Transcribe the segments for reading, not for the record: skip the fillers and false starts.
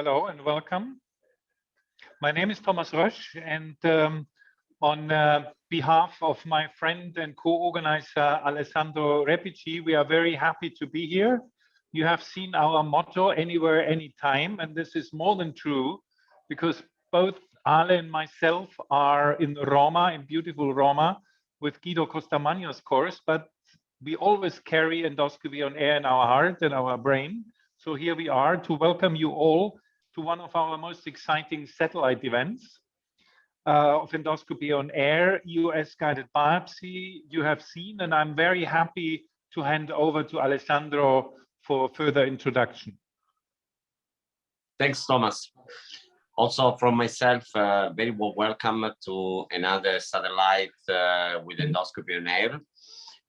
Hello and welcome. My name is Thomas Rösch, and on behalf of my friend and co-organizer Alessandro Repici, we are very happy to be here. You have seen our motto, anywhere, anytime, and this is more than true because both Ale and myself are in Roma, in beautiful Roma, with Guido Costamagno's course, but we always carry endoscopy on air in our heart and our brain. So here we are to welcome you all to one of our most exciting satellite events of endoscopy on air, US guided biopsy. You have seen, and I'm very happy to hand over to Alessandro for further introduction. Thanks, Thomas. Also from myself, very warm welcome to another satellite with endoscopy on air.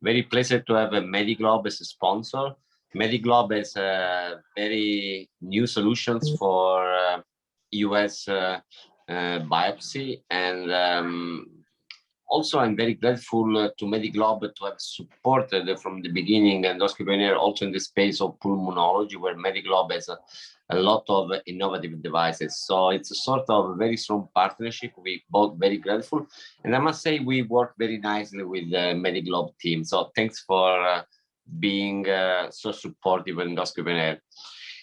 Very pleased to have a Medi-Globe as a sponsor. Medi-Globe is very new solutions for US biopsy, and also I'm very grateful to Medi-Globe to have supported from the beginning endoscopy on air also in the space of pulmonology, where Medi-Globe has a lot of innovative devices. So it's a sort of very strong partnership. We both very grateful, and I must say we work very nicely with the Medi-Globe team. So thanks for being so supportive of endoscopy on air.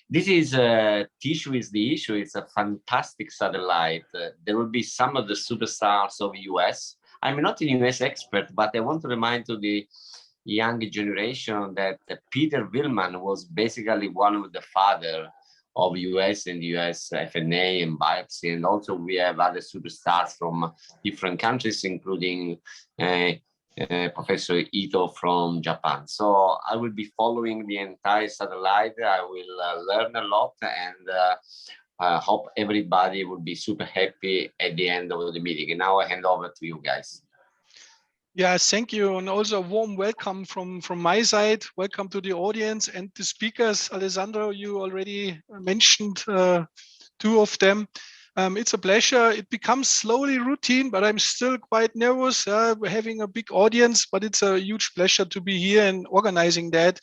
This is Tissue is the Issue. It's a fantastic satellite. There will be some of the superstars of US. I'm not an US expert, but I want to remind to the young generation that Peter Willman was basically one of the father of US and US FNA and biopsy. And also we have other superstars from different countries, including Professor Ito from Japan. So I will be following the entire satellite. I will learn a lot, and I hope everybody will be super happy at the end of the meeting. And now I hand over to you guys. Yeah, thank you. And also a warm welcome from my side. Welcome to the audience and the speakers. Alessandro, you already mentioned two of them. It's a pleasure. It becomes slowly routine, but I'm still quite nervous. We're having a big audience, but it's a huge pleasure to be here and organizing that.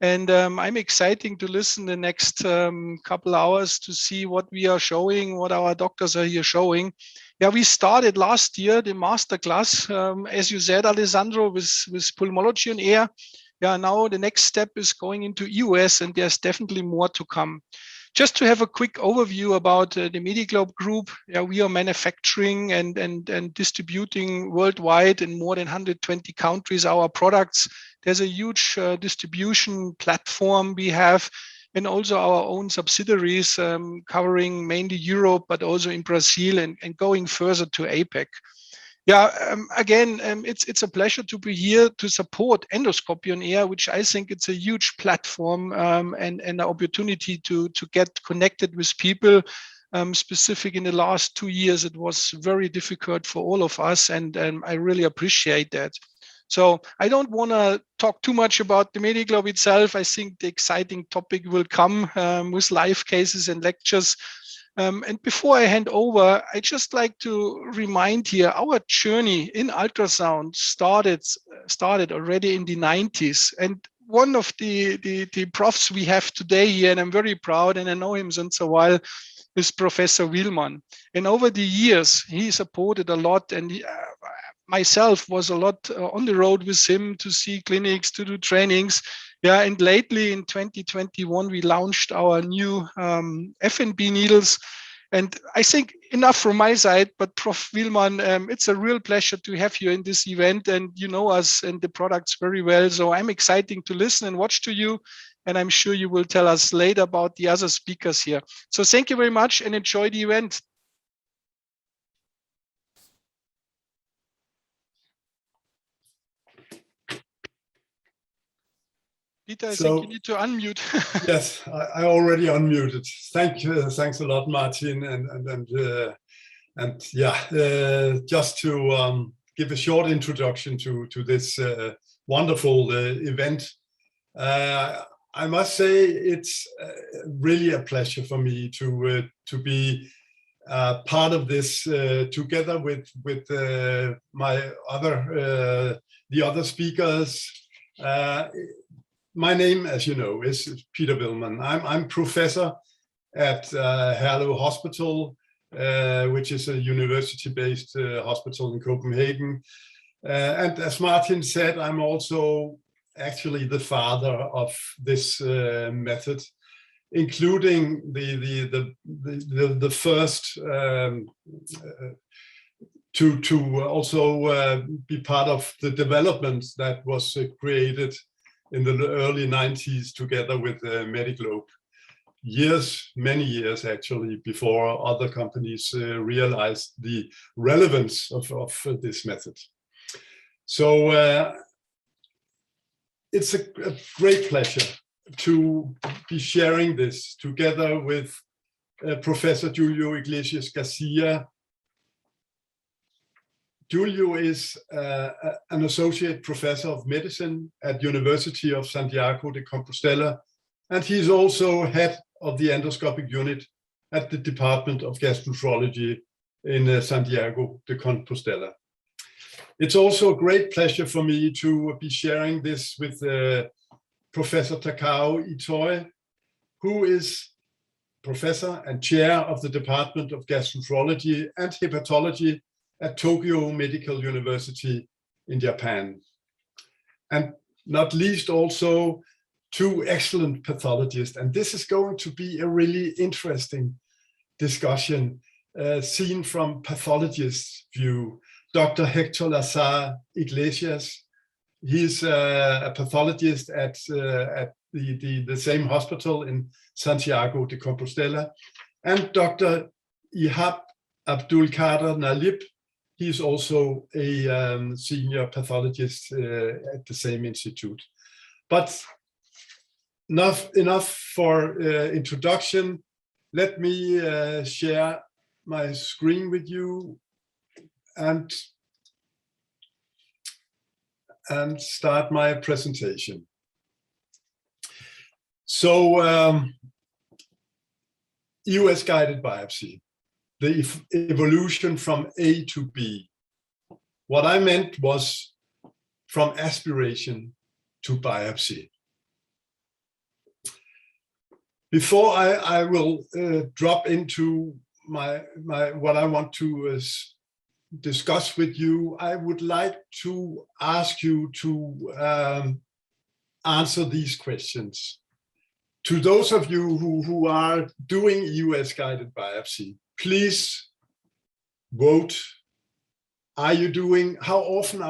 And I'm excited to listen the next couple hours to see what we are showing, what our doctors are here showing. Yeah, we started last year the masterclass, as you said, Alessandro, with pulmonology on air. Yeah, now the next step is going into US, and there's definitely more to come. Just to have a quick overview about the Medi-Globe group, yeah, we are manufacturing and distributing worldwide in more than 120 countries our products. There's a huge distribution platform we have, and also our own subsidiaries covering mainly Europe, but also in Brazil and going further to APEC. Yeah, again, it's a pleasure to be here to support endoscopy on air, which I think it's a huge platform and an opportunity to get connected with people. Specific in the last 2 years, it was very difficult for all of us, and I really appreciate that. So I don't want to talk too much about the Medi-Globe itself. I think the exciting topic will come with live cases and lectures. And before I hand over, I just like to remind here, our journey in ultrasound started already in the 90s. And one of the profs we have today here, and I'm very proud, and I know him since a while, is Professor Willman. And over the years, he supported a lot, and myself was a lot on the road with him to see clinics, to do trainings. Yeah, and lately in 2021, we launched our new FNB needles. And I think enough from my side, but Prof. Willman, it's a real pleasure to have you in this event, and you know us and the products very well. So I'm excited to listen and watch to you, and I'm sure you will tell us later about the other speakers here. So thank you very much and enjoy the event. Peter, I think you need to unmute. Yes, I already unmuted. Thanks a lot, Martin, and yeah, just to give a short introduction to this wonderful event. I must say it's really a pleasure for me to be part of this together with my the other speakers. My name, as you know, is Peter Willman. I'm professor at Herlev Hospital, which is a university-based hospital in Copenhagen. And as Martin said, I'm also actually the father of this method, including the first to also be part of the development that was created in the early 90s together with Medi-Globe. Many years actually, before other companies realized the relevance of this method. So it's a great pleasure to be sharing this together with Professor Julio Iglesias Garcia. Julio is an associate professor of medicine at University of Santiago de Compostela, and he's also head of the endoscopic unit at the Department of Gastroenterology in Santiago de Compostela. It's also a great pleasure for me to be sharing this with Professor Takao Itoi, who is professor and chair of the Department of Gastroenterology and Hepatology at Tokyo Medical University in Japan. And not least also two excellent pathologists. And this is going to be a really interesting discussion seen from pathologist's view. Dr. Hector Lazar Iglesias, he's a pathologist at the same hospital in Santiago de Compostela. And Dr. Ihab Abdulkader Nalib, he's also a senior pathologist at the same institute. But enough for introduction. Let me share my screen with you and start my presentation. So US guided biopsy, the evolution from A to B. What I meant was from aspiration to biopsy. Before I will drop into what I want to discuss with you, I would like to ask you to answer these questions. To those of you who are doing US guided biopsy, please vote. How often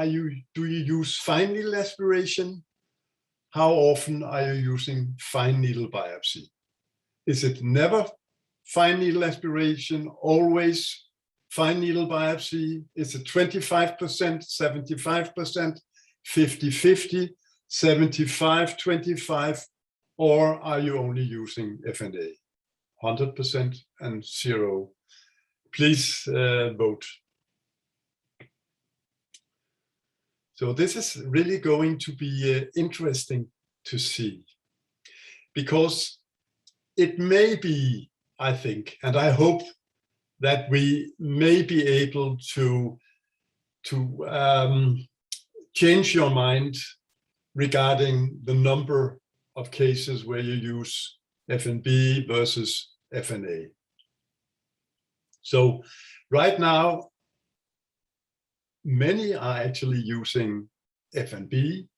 do you use fine needle aspiration? How often are you using fine needle biopsy? Is it never fine needle aspiration, always fine needle biopsy? Is it 25%, 75%, 50-50, 75-25, or are you only using FNA? 100% and 0. Please vote. So this is really going to be interesting to see, because it may be, I think, and I hope that we may be able to change your mind regarding the number of cases where you use FNB versus FNA. So right now, many are actually using FNB.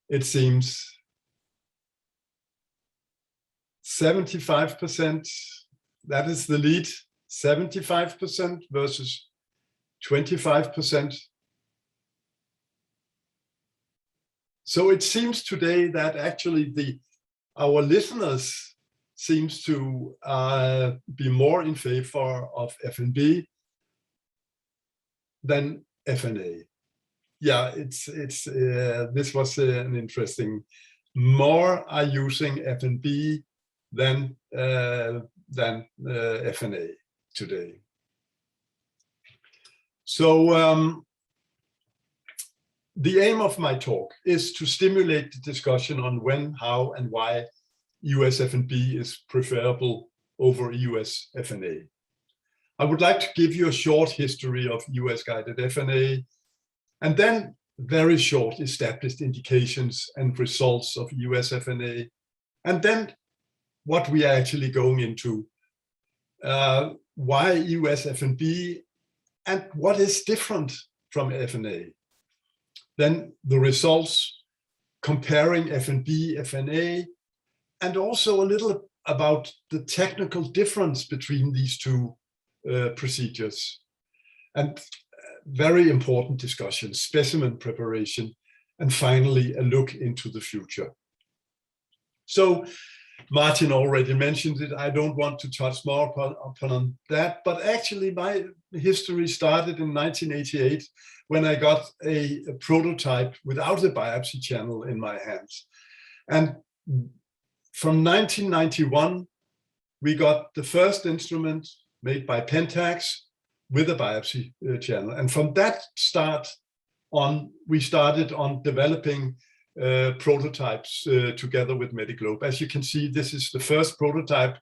It seems 75%, that is the lead, 75% versus 25%. So it seems today that actually our listeners seems to be more in favor of FNB than FNA. Yeah, this was an interesting. More are using FNB than FNA today. So the aim of my talk is to stimulate the discussion on when, how, and why US FNB is preferable over US FNA. I would like to give you a short history of US guided FNA, and then very short established indications and results of US FNA, and then what we are actually going into. Why US FNB and what is different from FNA. Then the results comparing FNB, FNA, and also a little about the technical difference between these two procedures. And very important discussion, specimen preparation, and finally a look into the future. So Martin already mentioned it. I don't want to touch more upon that, but actually my history started in 1988 when I got a prototype without a biopsy channel in my hands. And from 1991, we got the first instrument made by Pentax with a biopsy channel. And from that start on, we started on developing prototypes together with Medi-Globe. As you can see, this is the first prototype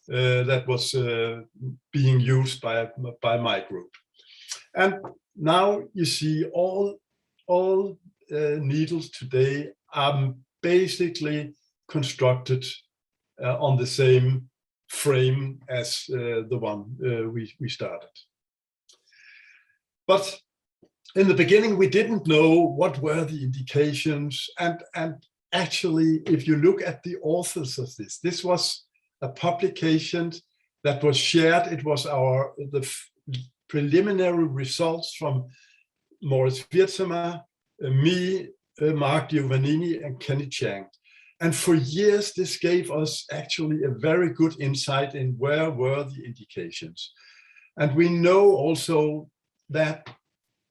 that was being used by my group. And now you see all needles today are basically constructed on the same frame as the one we started. But in the beginning, we didn't know what were the indications. And actually, if you look at the authors of this was a publication that was shared. It was the preliminary results from Moritz Wiertzema, me, Mark Giovannini, and Kenny Chang. And for years, this gave us actually a very good insight in where were the indications. And we know also that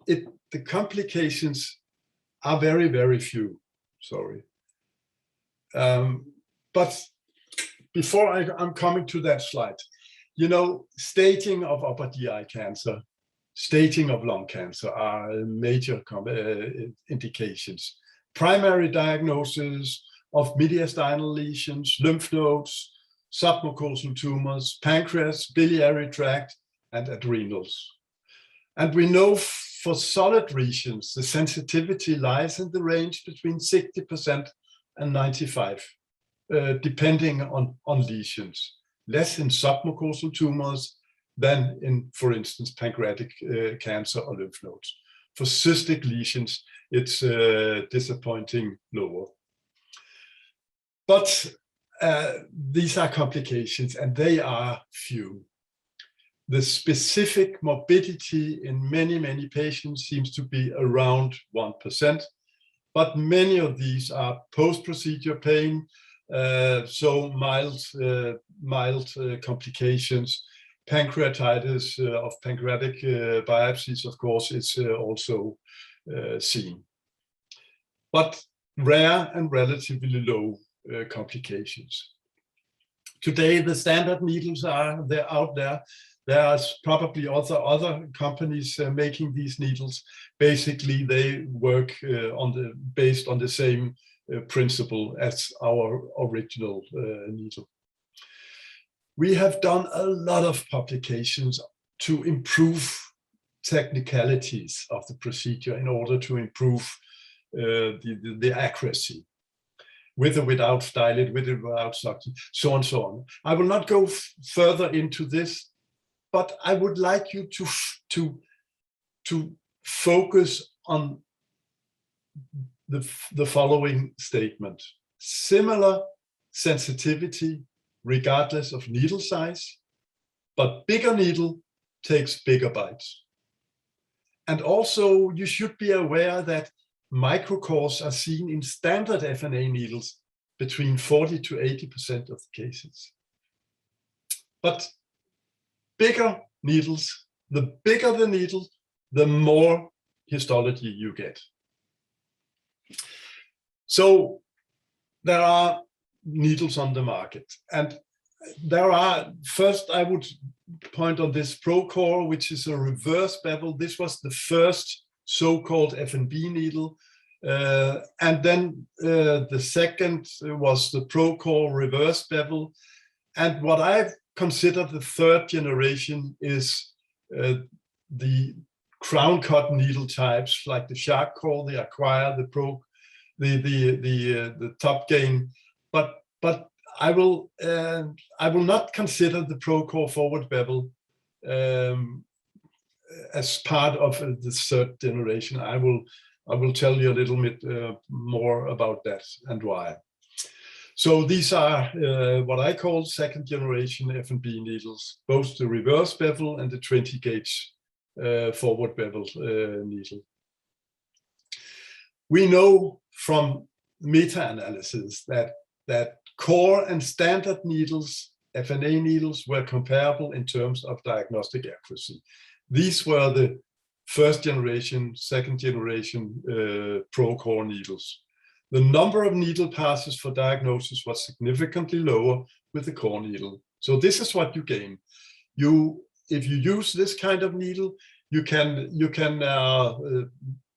the complications are very, very few, sorry. But before I'm coming to that slide, you know, staging of upper GI cancer, staging of lung cancer are major indications. Primary diagnosis of mediastinal lesions, lymph nodes, submucosal tumors, pancreas, biliary tract, and adrenals. And we know for solid regions, the sensitivity lies in the range between 60% and 95%, depending on lesions. Less in submucosal tumors than in, for instance, pancreatic cancer or lymph nodes. For cystic lesions, it's disappointing lower. But these are complications, and they are few. The specific morbidity in many patients seems to be around 1%, but many of these are post-procedure pain, so mild complications. Pancreatitis of pancreatic biopsies, of course, is also seen. But rare and relatively low complications. Today, the standard needles are out there. There are probably other companies making these needles. Basically, they work based on the same principle as our original needle. We have done a lot of publications to improve technicalities of the procedure in order to improve the accuracy, with or without stylet, with or without suction, so on and so on. I will not go further into this, but I would like you to focus on the following statement. Similar sensitivity regardless of needle size, but bigger needle takes bigger bites. And also you should be aware that microcores are seen in standard FNA needles between 40 to 80% of the cases. But bigger needles, the bigger the needle, the more histology you get. So there are needles on the market, and there are, first I would point on this ProCore, which is a reverse bevel. This was the first so-called FNB needle, and then the second was the ProCore reverse bevel. And what I've considered the third generation is the crown cut needle types like the Shark Core, the Acquire, the Top Gain. But I will not consider the ProCore forward bevel as part of the third generation. I will tell you a little bit more about that and why. So these are what I call second generation FNB needles, both the reverse bevel and the 20 gauge forward bevel needle. We know from meta-analysis that core and standard needles, FNA needles, were comparable in terms of diagnostic accuracy. These were the first generation, second generation ProCore needles. The number of needle passes for diagnosis was significantly lower with the core needle. So this is what you gain. If you use this kind of needle, you can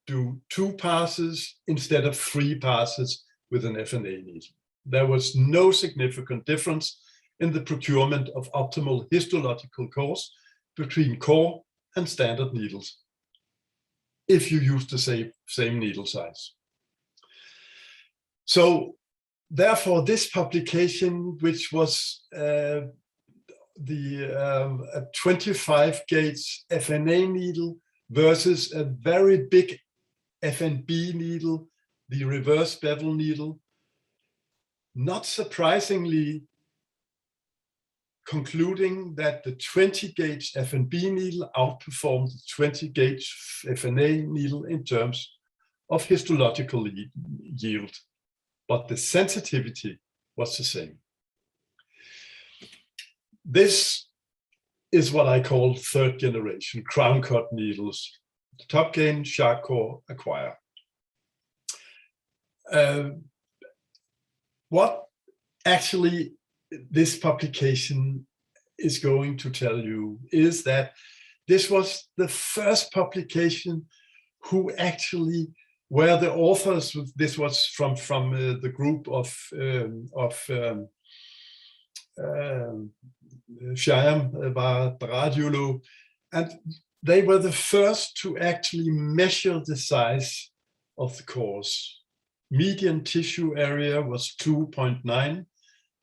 do 2 passes instead of 3 passes with an FNA needle. There was no significant difference in the procurement of optimal histological course between core and standard needles if you use the same needle size. So therefore, this publication, which was a 25 gauge FNA needle versus a very big FNB needle, the reverse bevel needle, not surprisingly concluding that the 20 gauge FNB needle outperformed the 20 gauge FNA needle in terms of histological yield, but the sensitivity was the same. This is what I call third generation crown cut needles, top gain, shark core, acquire. What actually this publication is going to tell you is that this was the first publication who actually were the authors. This was from the group of Shyam Baradiulu, and they were the first to actually measure the size of the cores. Median tissue area was 2.9,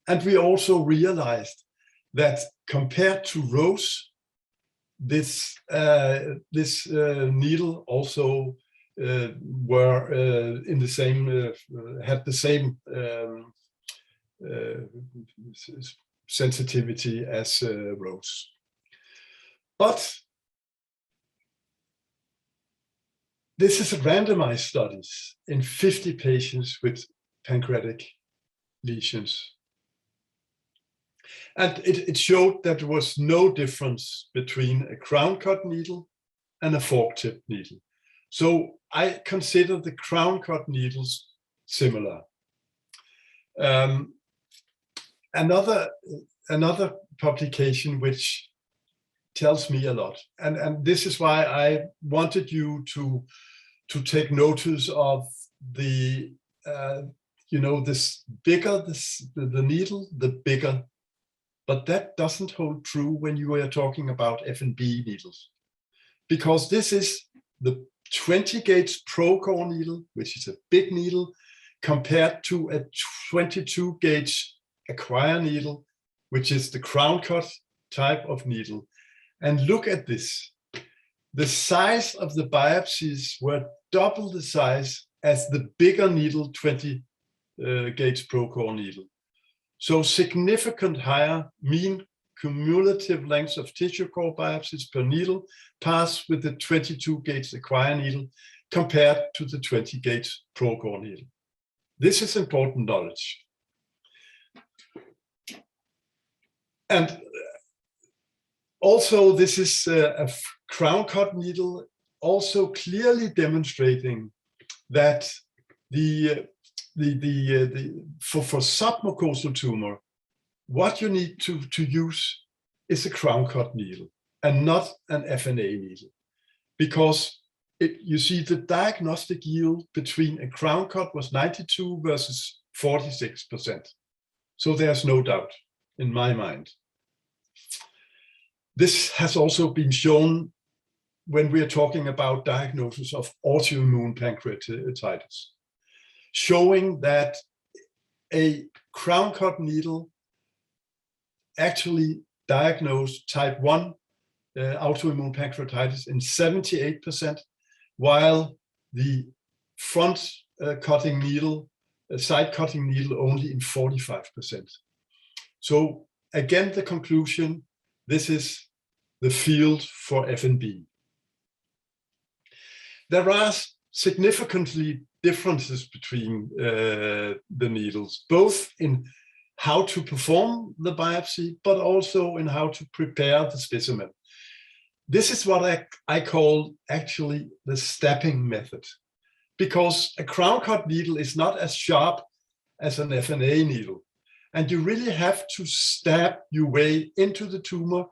and we also realized that compared to Rose, this needle also were in the same had the same sensitivity as Rose. But this is a randomized studies in 50 patients with pancreatic lesions. And it showed that there was no difference between a crown cut needle and a fork tip needle. So I consider the crown cut needles similar. Another publication which tells me a lot, and this is why I wanted you to take notice of the this bigger the needle, the bigger. But that doesn't hold true when you are talking about FNB needles, because this is the 20 gauge ProCore needle, which is a big needle, compared to a 22 gauge acquire needle, which is the crown cut type of needle. And look at this. The size of the biopsies were double the size as the bigger needle, 20 gauge ProCore needle. So significant higher mean cumulative lengths of tissue core biopsies per needle pass with the 22 gauge acquire needle compared to the 20 gauge ProCore needle. This is important knowledge. And also this is a crown cut needle, also clearly demonstrating that for submucosal tumor, what you need to use is a crown cut needle and not an FNA needle, because you see the diagnostic yield between a crown cut was 92 versus 46%. So there's no doubt in my mind. This has also been shown when we are talking about diagnosis of autoimmune pancreatitis, showing that a crown cut needle actually diagnosed type 1 autoimmune pancreatitis in 78%, while the front cutting needle, side cutting needle only in 45%. So again, the conclusion, this is the field for FNB. There are significantly differences between the needles, both in how to perform the biopsy, but also in how to prepare the specimen. This is what I call actually the stabbing method, because a crown cut needle is not as sharp as an FNA needle. And you really have to stab your way into the tumor.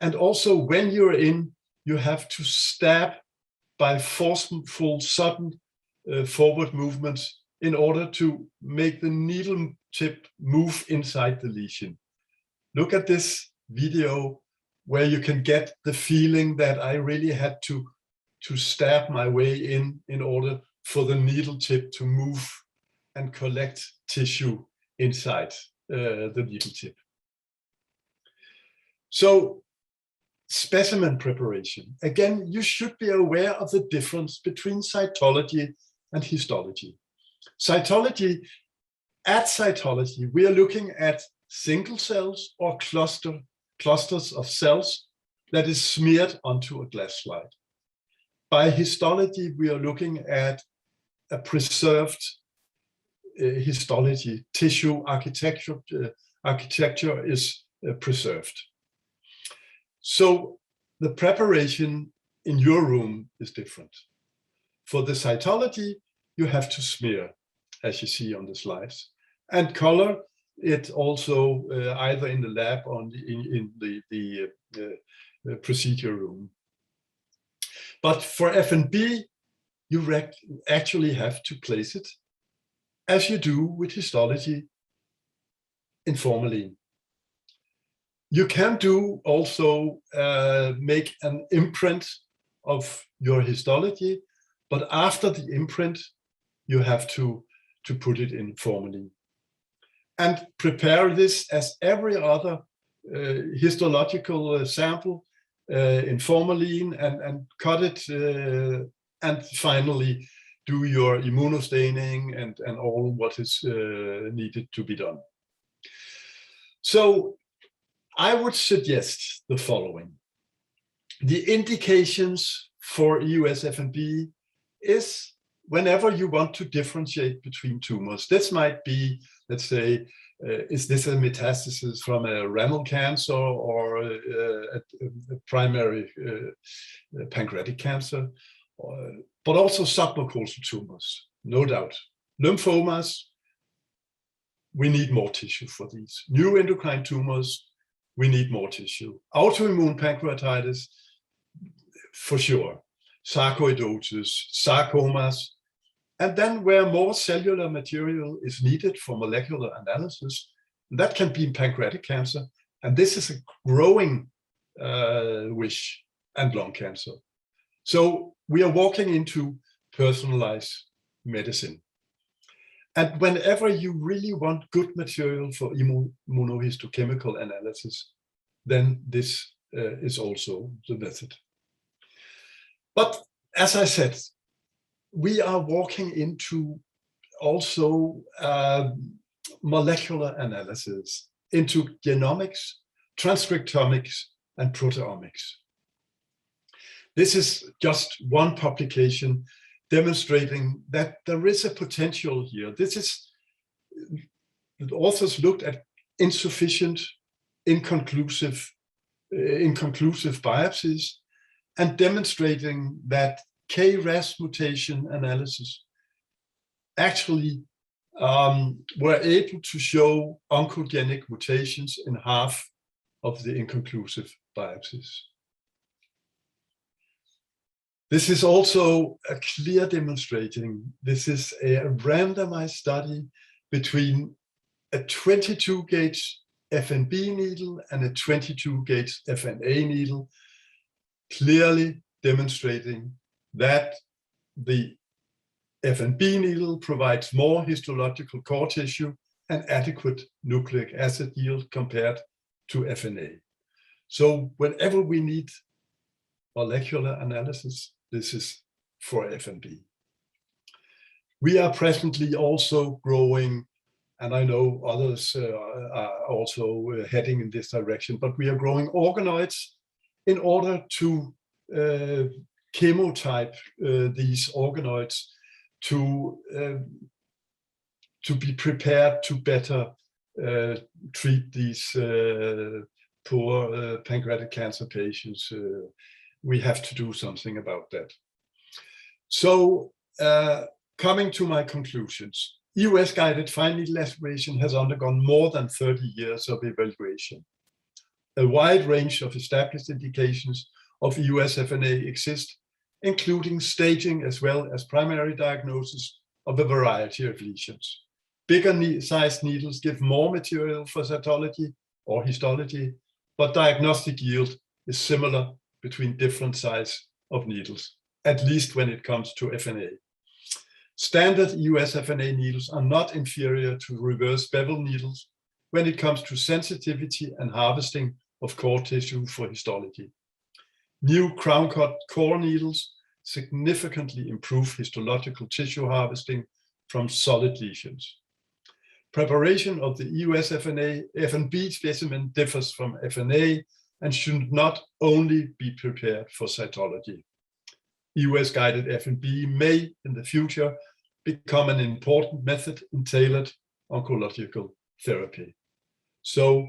And also when you're in, you have to stab by forceful, sudden forward movements in order to make the needle tip move inside the lesion. Look at this video where you can get the feeling that I really had to stab my way in order for the needle tip to move and collect tissue inside the needle tip. So specimen preparation. Again, you should be aware of the difference between cytology and histology. Cytology, at cytology, we are looking at single cells or clusters of cells that is smeared onto a glass slide. By histology, we are looking at a preserved histology, tissue architecture is preserved. So the preparation in your room is different. For the cytology, you have to smear, as you see on the slides, and color it also either in the lab or in the procedure room. But for FNB, you actually have to place it, as you do with histology, in formalin. You can do also make an imprint of your histology, but after the imprint, you have to put it in formalin. And prepare this as every other histological sample in formalin and cut it and finally do your immunostaining and all what is needed to be done. So I would suggest the following. The indications for EUS FNB is whenever you want to differentiate between tumors. This might be, let's say, is this a metastasis from a renal cancer or a primary pancreatic cancer, but also submucosal tumors, no doubt. Lymphomas, we need more tissue for these. New endocrine tumors, we need more tissue. Autoimmune pancreatitis, for sure. Sarcoidosis, sarcomas, and then where more cellular material is needed for molecular analysis, that can be in pancreatic cancer, and this is a growing wish, and lung cancer. So we are walking into personalized medicine. And whenever you really want good material for immunohistochemical analysis, then this is also the method. But as I said, we are walking into also molecular analysis, into genomics, transcriptomics, and proteomics. This is just one publication demonstrating that there is a potential here. This is, the authors looked at insufficient, inconclusive biopsies and demonstrating that KRAS mutation analysis actually were able to show oncogenic mutations in half of the inconclusive biopsies. This is also a clear demonstrating, this is a randomized study between a 22-gauge FNB needle and a 22-gauge FNA needle, clearly demonstrating that the FNB needle provides more histological core tissue an adequate nucleic acid yield compared to FNA. So whenever we need molecular analysis, this is for FNB. We are presently also growing, and I know others are also heading in this direction, but we are growing organoids in order to chemotype these organoids to be prepared to better treat these poor pancreatic cancer patients. We have to do something about that. So coming to my conclusions, US-guided fine needle aspiration has undergone more than 30 years of evaluation. A wide range of established indications of US FNA exist, including staging as well as primary diagnosis of a variety of lesions. Bigger sized needles give more material for cytology or histology, but diagnostic yield is similar between different size of needles, at least when it comes to FNA. Standard US FNA needles are not inferior to reverse bevel needles when it comes to sensitivity and harvesting of core tissue for histology. New crown-cut core needles significantly improve histological tissue harvesting from solid lesions. Preparation of the US FNB specimen differs from FNA and should not only be prepared for cytology. US-guided FNB may, in the future, become an important method in tailored oncological therapy. So,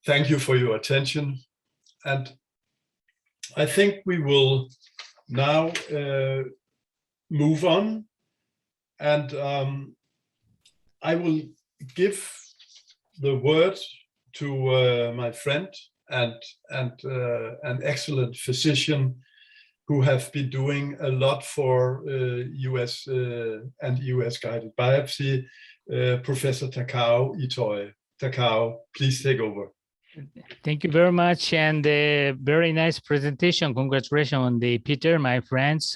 thank you for your attention. And I think we will now move on. And I will give the word to my friend and an excellent physician who have been doing a lot for US and US guided biopsy, Professor Takao Itoi. Takao, please take over. Thank you very much, and a very nice presentation. Congratulations on the Peter, my friends.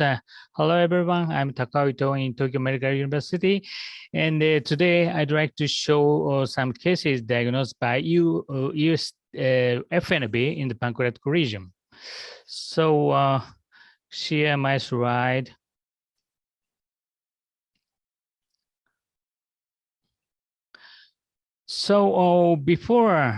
Hello, everyone. I'm Takao Itoi in Tokyo Medical University, and today I'd like to show some cases diagnosed by US FNB in the pancreatic region. So, share my slide. So before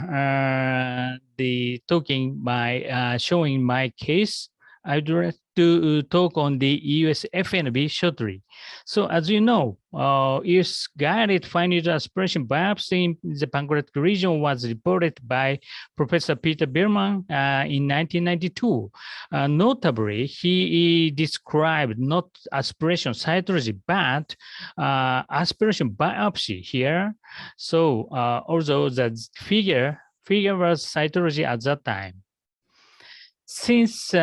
showing my case, I'd like to talk on the US FNB shortly. So as you know, US guided fine needle aspiration biopsy in the pancreatic region was reported by Professor Peter Biermann in 1992. Notably, he described not aspiration cytology, but aspiration biopsy here. So although the figure was cytology at that time. Since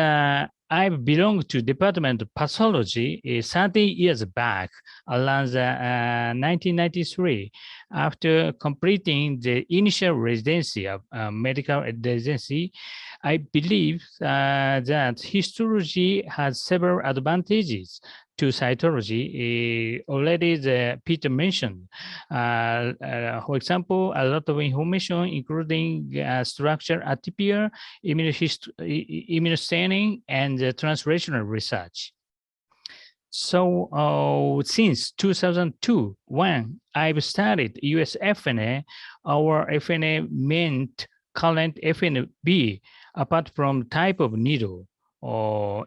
I belonged to Department of Pathology 30 years back, around 1993, after completing the initial residency of medical residency, I believe that histology has several advantages to cytology. Already Peter mentioned, for example, a lot of information, including structure atypia, immunostaining, and translational research. So since 2002, when I've studied US FNA, our FNA meant current FNB, apart from type of needle,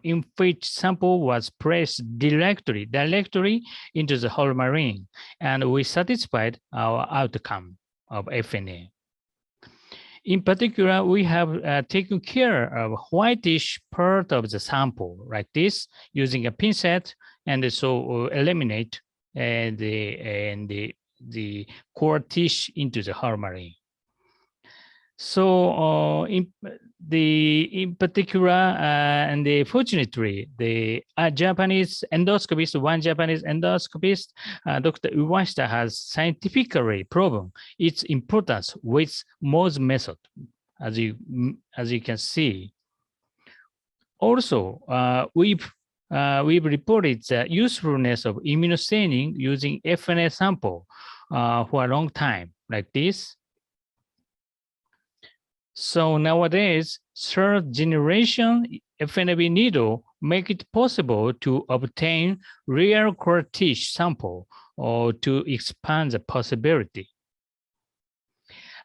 in which sample was placed directly into the whole marine, and we satisfied our outcome of FNA. In particular, we have taken care of whitish part of the sample like this using a pinset, and so eliminate the core tissue into the whole marine. So in particular, and fortunately, the Japanese endoscopist, one Japanese endoscopist, Dr. Uwashita, has scientifically proven its importance with Mohs method, as you can see. Also, we've reported the usefulness of immunostaining using FNA sample for a long time, like this. So nowadays, third generation FNB needle make it possible to obtain real core tissue sample or to expand the possibility.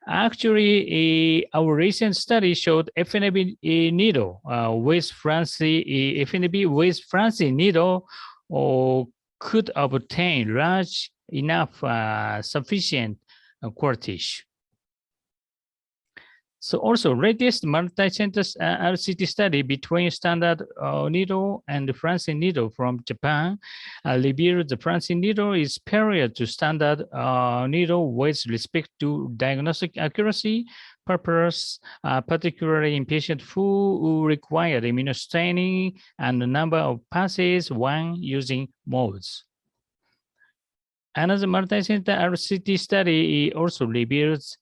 Actually, our recent study showed FNB needle with FNB with Francis needle could obtain large enough sufficient core tissue. So also latest multi-center RCT study between standard needle and Francis needle from Japan revealed the Francis needle is superior to standard needle with respect to diagnostic accuracy purpose, particularly in patients who require immunostaining and the number of passes when using modes. Another multi-center RCT study also reveals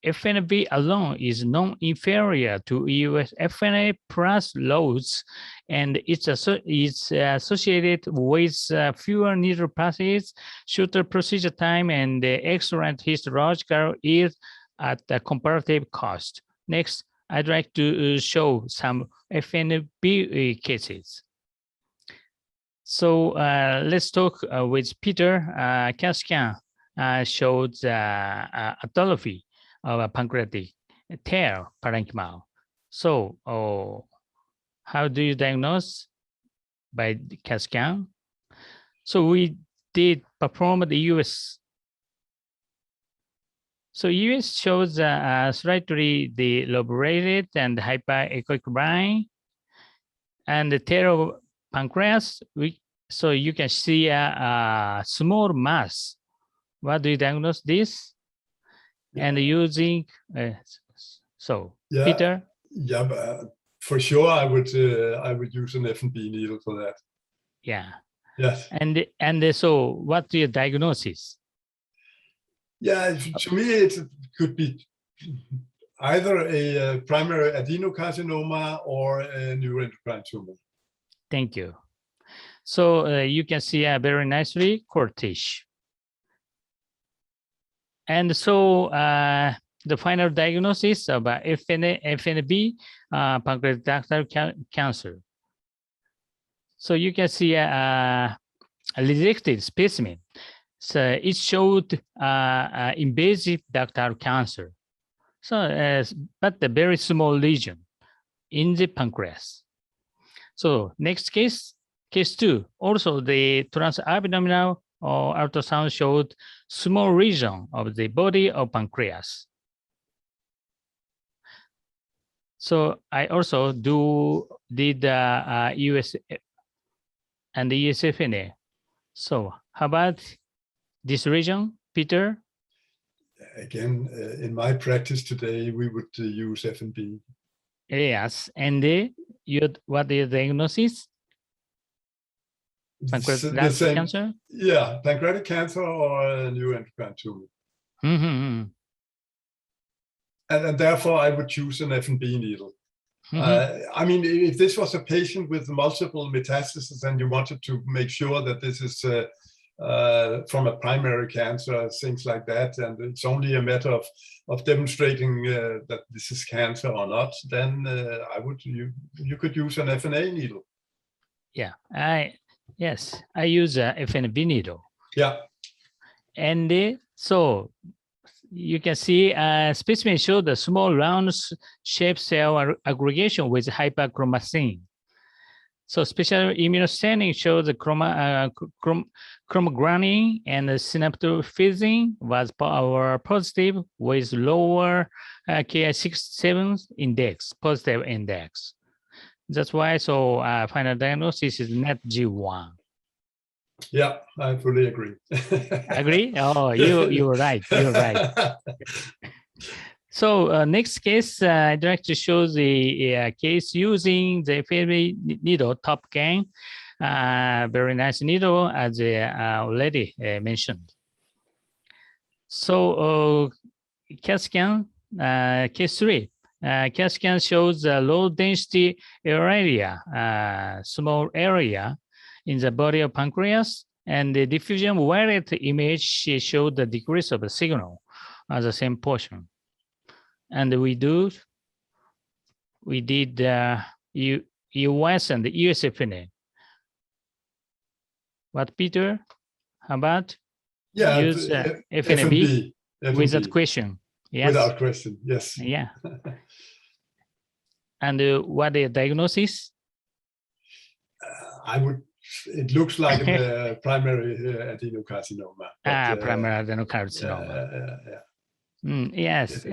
FNB alone is non-inferior to US FNA plus loads, and it's associated with fewer needle passes, shorter procedure time, and excellent histological yield at a comparative cost. Next, I'd like to show some FNB cases. So let's talk with Peter. CAT scan showed atrophy of a pancreatic tear parenchymal. So how do you diagnose? By the CAT scan. So we did perform the US. So US shows slightly the lobulated and hyperechoic line and the tear of pancreas. So you can see a small mass. What do you diagnose this? And using Peter. Yeah, but for sure I would use an FNB needle for that. Yeah. Yes. And so what's your diagnosis? Yeah, to me it could be either a primary adenocarcinoma or a neuroendocrine tumor. Thank you. So you can see very nicely core tissue. And so the final diagnosis of FNB pancreatic ductal cancer. So you can see a rejected specimen. So it showed invasive ductal cancer. So, but a very small lesion in the pancreas. So next case 2. Also the transabdominal ultrasound showed small region of the body of pancreas. So I also did US and the ESFNA. So how about this region, Peter? Again, in my practice today, we would use FNB. Yes, and what is the diagnosis? Pancreatic cancer? Yeah, pancreatic cancer or a neuroendocrine tumor. Mm-hmm. And therefore, I would choose an FNB needle. I mean, if this was a patient with multiple metastases and you wanted to make sure that this is from a primary cancer, things like that, and it's only a matter of demonstrating that this is cancer or not, then you could use an FNA needle. Yeah, Yes, I use a FNB needle. Yeah. And so you can see specimen show the small round shaped cell aggregation with hyperchromatin. So special immunostaining shows the chromogranin and the synaptophysin was positive with lower Ki67 index, positive index. That's why, so final diagnosis is net G1. Yeah, I fully agree. Agree? Oh, you were right. You're right. So next case, I'd like to show the case using the FNB needle top gain. Very nice needle, as already mentioned. So CAT scan, case 3. CAT scan shows a low density area, small area in the body of pancreas And the diffusion wired image showed the decrease of the signal at the same portion. And we did US and the US FNA. What, Peter? How about use FNB without question? Yes. Without question, yes. Yeah. And what the diagnosis? It looks like a primary adenocarcinoma. Primary adenocarcinoma. Yeah. Yes.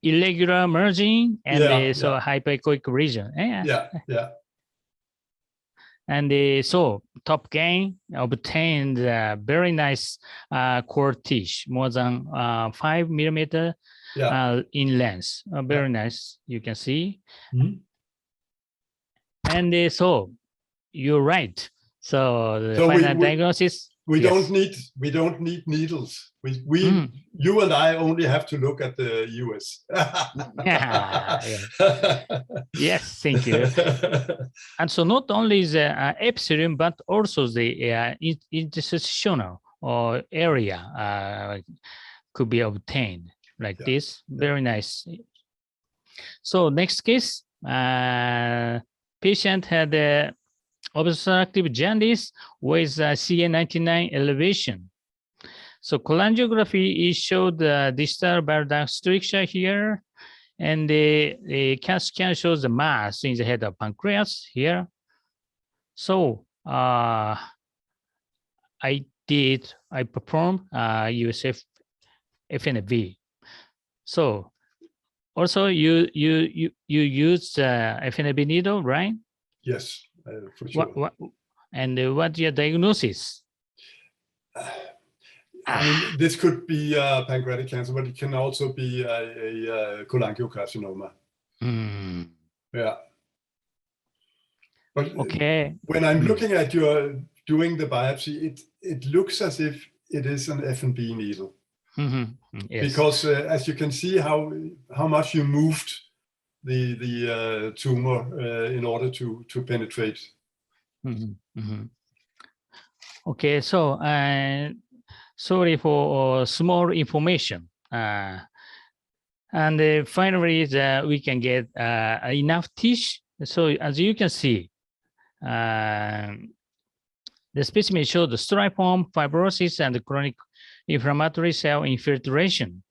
Irregular merging and so hypoechoic region. Yeah. And so top gain obtained very nice core tissue, more than 5 millimeter in length. Very nice, you can see. And so you're right. So the final diagnosis. We don't need needles. You and I only have to look at the US. Yes, thank you. And so not only the epsilon, but also the interstitial area could be obtained like this. Very nice. So next case, patient had obstructive jaundice with CA99 elevation. So cholangiography showed the distal bile duct stricture here, and the CAT scan shows the mass in the head of pancreas here. So I performed USF FNB. So also you use FNB needle, right? Yes. For sure. And what's your diagnosis? I mean, this could be pancreatic cancer, but it can also be a cholangiocarcinoma. Yeah. But when I'm looking at your doing the biopsy, it looks as if it is an FNB needle. Yes. Because as you can see how much you moved the tumor in order to penetrate. Okay, so sorry for small information. And finally, we can get enough tissue. So as you can see, the specimen showed the striform, fibrosis, and the chronic inflammatory cell infiltration,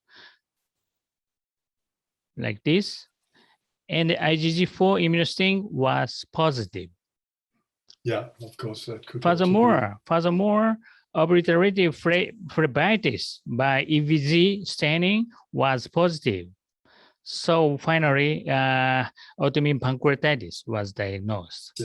like this. And the IgG4 immunostain was positive. Yeah, of course, that could. Furthermore, obliterative phlebitis by EVG staining was positive. So finally, autoimmune pancreatitis was diagnosed.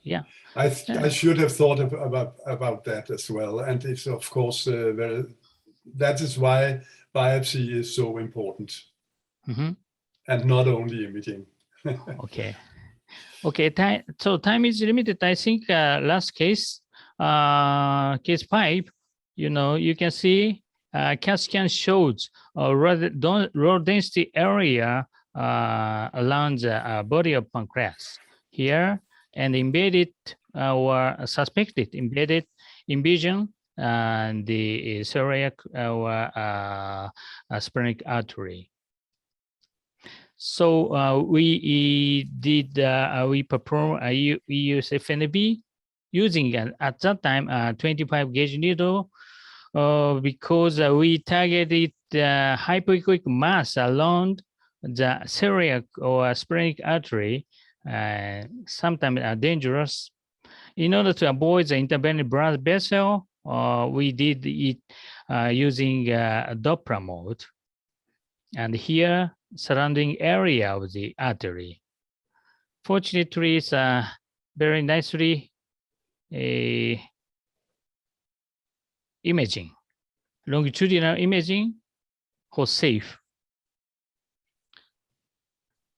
Yeah. I should have thought about that as well, and it's of course that is why biopsy is so important, and not only imaging. Okay. So time is limited. I think last case, case 5. You can see CAT scan shows low density area around the body of pancreas here, and embedded or suspected embedded invasion and the celiac or splenic artery. So we perform we use FNB using at that time 25 gauge needle because we targeted hypoechoic mass along the celiac or splenic artery, sometimes are dangerous. In order to avoid the intervening blood vessel, we did it using a Doppler mode. And here, surrounding area of the artery. Fortunately, it's very nicely imaging, longitudinal imaging was safe.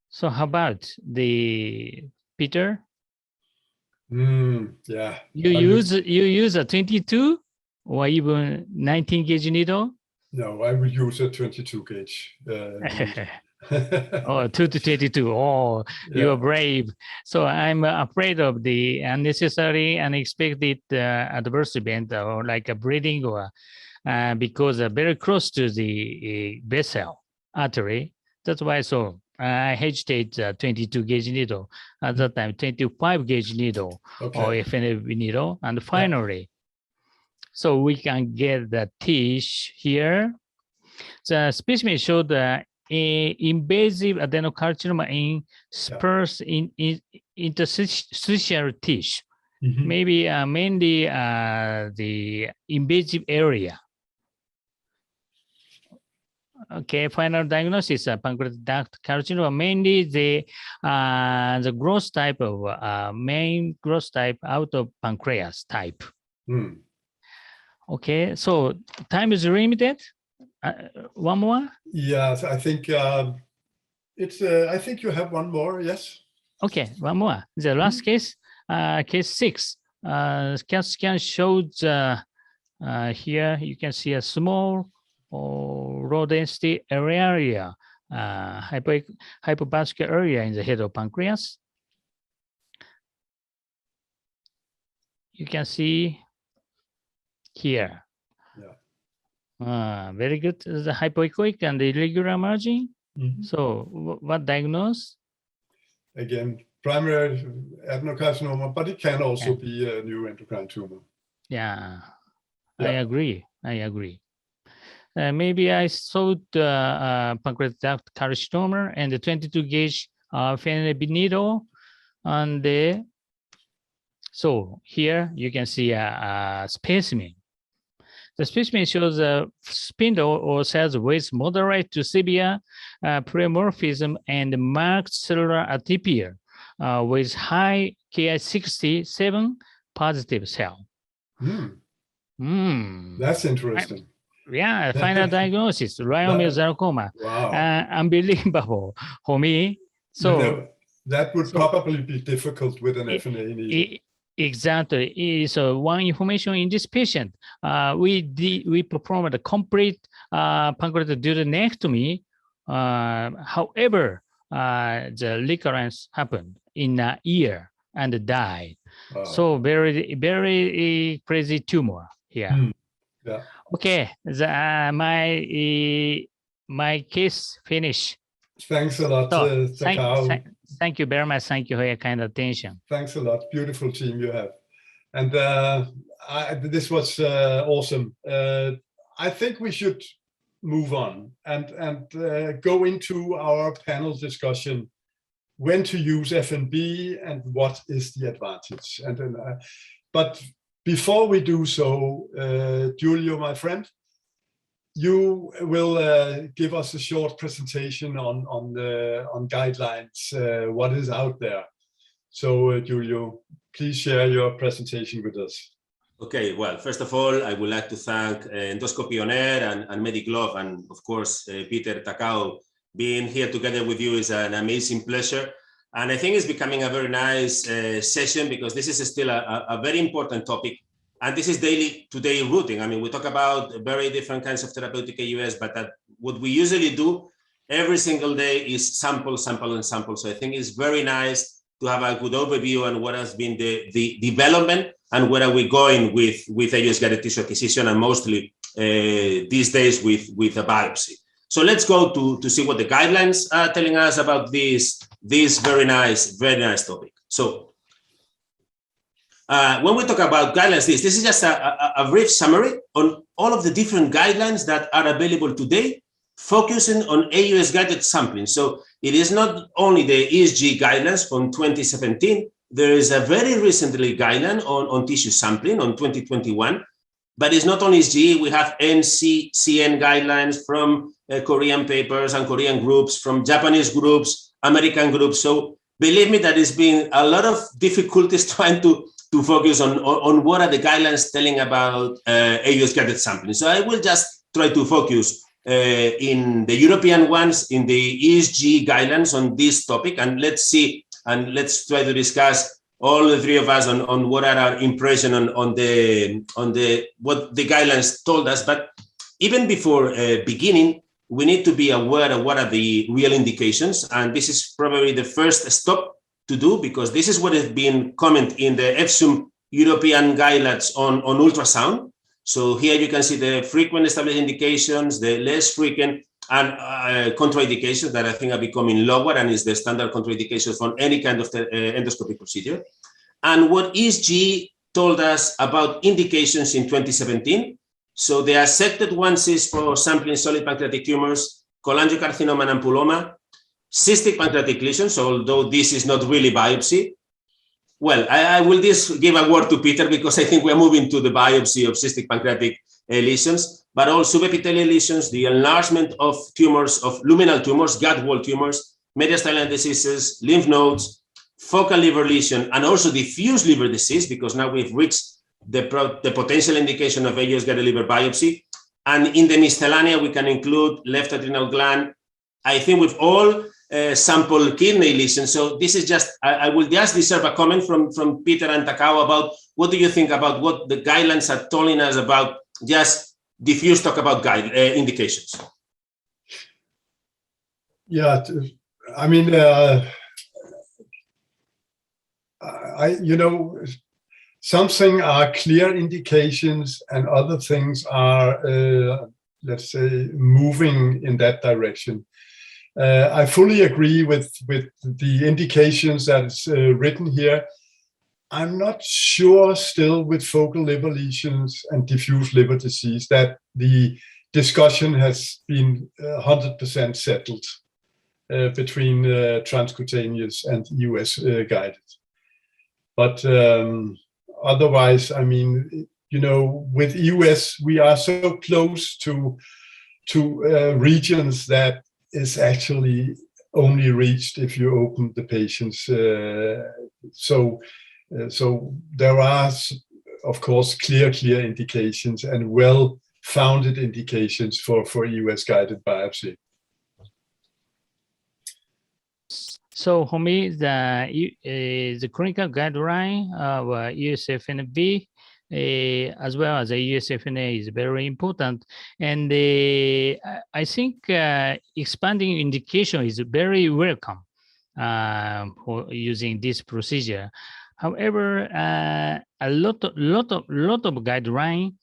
So how about the Peter? Yeah. You use a 22 or even 19 gauge needle? No, I will use a 22 gauge. Oh, 2 to 22. Oh, you're Yeah. brave. So I'm afraid of the unnecessary, unexpected adverse event, or like a bleeding, or because very close to the vessel artery. That's why. So I hesitate 22 gauge needle at that time, 25 gauge needle or Okay. FNB needle, and finally, so we can get the tissue here. The specimen showed the invasive adenocarcinoma in sparse in interstitial tissue, Mhm. maybe mainly the invasive area. Okay, final diagnosis of pancreatic duct carcinoma, mainly the growth type of main growth type out of pancreas type. Hmm. Okay, so time is limited. One more. Yes, I think it's. I think you have one more. Yes. Okay, one more. The last case, case 6, CAT scan showed here you can see a small low density area, hypovascular area in the head of pancreas. You can see here. Yeah. Very good. The hypoechoic and the irregular margin. Mhm. So what diagnose? Again, primary adenocarcinoma, but it can also be a neuroendocrine tumor. Yeah, Yeah. I agree. I agree. Maybe I saw the pancreatic duct carcinoma and the 22 gauge FNB needle on the. So here you can see a specimen. The specimen shows a spindle or cells with moderate to severe pleomorphism and marked cellular atypia with high Ki67 positive cell. That's interesting. Yeah, final diagnosis, leiomyosarcoma. Wow. Unbelievable for me. So that would probably be difficult with an FNA needle. Exactly. So one information in this patient, we performed a complete pancreatic duodenectomy. However, the recurrence happened in a year and died. So very, very crazy tumor here. Yeah. Okay, my case finished. Thanks a lot, So, Takao. thank you very much. Thank you for your kind attention. Thanks a lot. Beautiful team you have. And this was awesome. I think we should move on and go into our panel discussion, when to use FNB and what is the advantage. But before we do so, Giulio, my friend, you will give us a short presentation on guidelines, what is out there. So, Giulio, please share your presentation with us. Okay, well, first of all, I would like to thank Endoscopy On Air and Medi-Globe, and of course, Peter, Takao. Being here together with you is an amazing pleasure. And I think it's becoming a very nice session, because this is still a very important topic. And this is day-to-day routing. I mean, we talk about very different kinds of therapeutic AUS, but what we usually do every single day is sample, sample, and sample. So I think it's very nice to have a good overview on what has been the development and where are we going with AUS-guided tissue acquisition, and mostly these days with a biopsy. So let's go to see what the guidelines are telling us about this very nice topic. So when we talk about guidelines, this is just a brief summary on all of the different guidelines that are available today, focusing on AUS-guided sampling. So it is not only the ESG guidelines from 2017, there is a very recently guideline on tissue sampling on 2021, but it's not only ESG, we have NCCN guidelines from Korean papers and Korean groups, from Japanese groups, American groups. So believe me that it's been a lot of difficulties trying to focus on what are the guidelines telling about AUS-guided sampling. So I will just try to focus in the European ones, in the ESG guidelines on this topic, and let's see, and let's try to discuss all the three of us on what are our impression on what the guidelines told us. But even before beginning, we need to be aware of what are the real indications. And this is probably the first stop to do, because this is what has been commented in the EFSUM European guidelines on ultrasound. So here you can see the frequent established indications, the less frequent, and contraindications that I think are becoming lower and is the standard contraindication for any kind of endoscopic procedure. And what ESG told us about indications in 2017. So the accepted ones is for sampling solid pancreatic tumors, cholangiocarcinoma and ampuloma, cystic pancreatic lesions, although this is not really biopsy. Well, I will just give a word to Peter, because I think we're moving to the biopsy of cystic pancreatic lesions, but all subepithelial lesions, the enlargement of tumors, of luminal tumors, gut wall tumors, mediastinal diseases, lymph nodes, focal liver lesion, and also diffuse liver disease, because now we've reached the potential indication of AUS-guided liver biopsy. And in the miscellanea, we can include left adrenal gland, I think with all sample kidney lesions. So this is just, I will just deserve a comment from Peter and Takao about what do you think about what the guidelines are telling us about just diffuse talk about indications. Yeah, I mean, something are clear indications and other things are, let's say, moving in that direction. I fully agree with the indications that is written here. I'm not sure still with focal liver lesions and diffuse liver disease that the discussion has been 100% settled between transcutaneous and US guided. But otherwise, I mean, with US, we are so close to regions that is actually only reached if you open the patients. So there are, of course, clear indications and well-founded indications for US-guided biopsy. So for me, the clinical guideline of US FNB as well as the US FNA is very important. And I think expanding indication is very welcome for using this procedure. However, a lot of guideline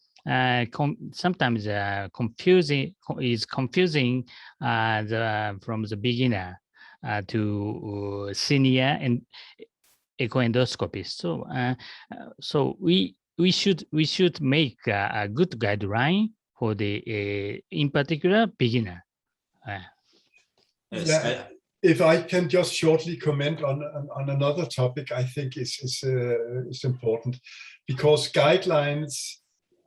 sometimes confusing from the beginner to senior and echoendoscopist. So we should make a good guideline for the in particular beginner. Yeah. If I can just shortly comment on another topic, I think is important, because guidelines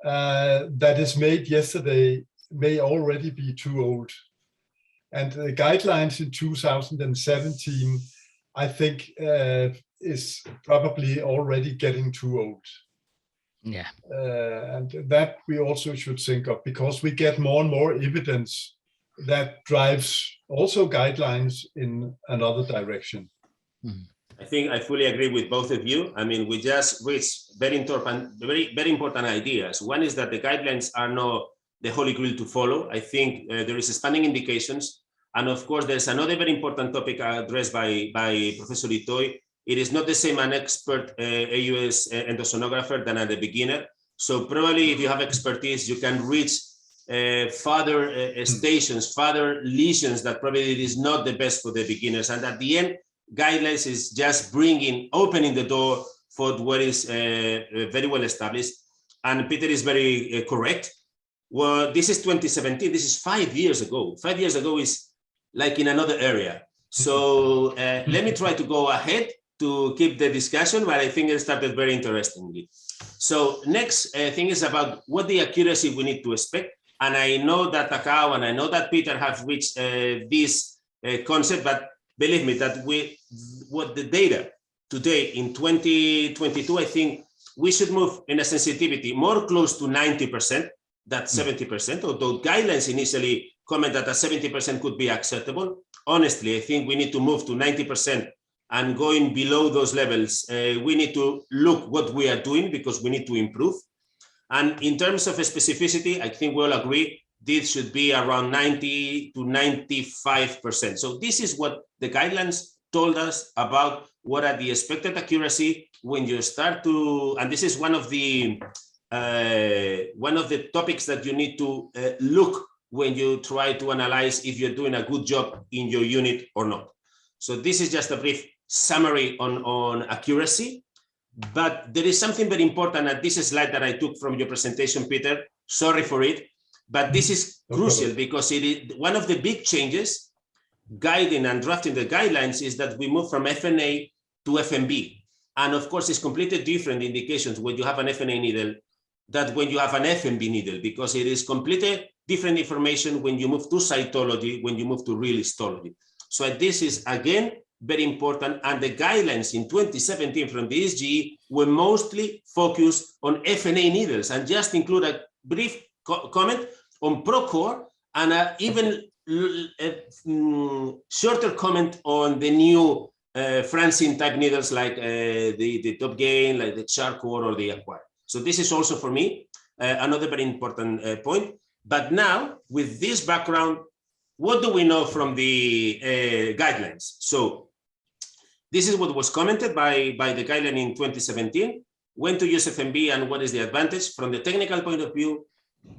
that is made yesterday may already be too old. And the guidelines in 2017, I think, is probably already getting too old. Yeah. And that we also should think of, because we get more and more evidence that drives also guidelines in another direction. I think I fully agree with both of you. I mean, we just reached very important ideas. One is that the guidelines are not the holy grail to follow. I think there is expanding indications. And of course, there's another very important topic addressed by Professor Itoy. It is not the same an expert AUS endosonographer than a beginner. So probably if you have expertise, you can reach further stations, further lesions that probably it is not the best for the beginners. And at the end, guidelines is just opening the door for what is very well established. And Peter is very correct. Well, this is 2017. This is 5 years ago. 5 years ago is like in another area. So let me try to go ahead to keep the discussion, but I think it started very interestingly. So next thing is about what the accuracy we need to expect. And I know that Takao and I know that Peter have reached this concept, but believe me that what the data today in 2022, I think we should move in a sensitivity more close to 90% than 70%, although guidelines initially comment that a 70% could be acceptable. Honestly, I think we need to move to 90%, and going below those levels, we need to look what we are doing because we need to improve. And in terms of specificity, I think we all agree this should be around 90 to 95%. So this is what the guidelines told us about what are the expected accuracy when you start to, and this is one of the topics that you need to look when you try to analyze if you're doing a good job in your unit or not. So this is just a brief summary on accuracy, but there is something very important at this slide that I took from your presentation, Peter. Sorry for it, but this is crucial because it is one of the big changes guiding and drafting the guidelines is that we move from FNA to FNB. And of course, it's completely different indications when you have an FNA needle than when you have an FNB needle, because it is completely different information when you move to cytology, when you move to real histology. So this is, again, very important. And the guidelines in 2017 from the SGE were mostly focused on FNA needles, and just include a brief comment on Procore and even shorter comment on the new Francine type needles like the Top Gain, like the Charcot or the Acquire. So this is also for me another very important point. But now with this background, what do we know from the guidelines? So this is what was commented by the guideline in 2017, when to use FNB and what is the advantage. From the technical point of view,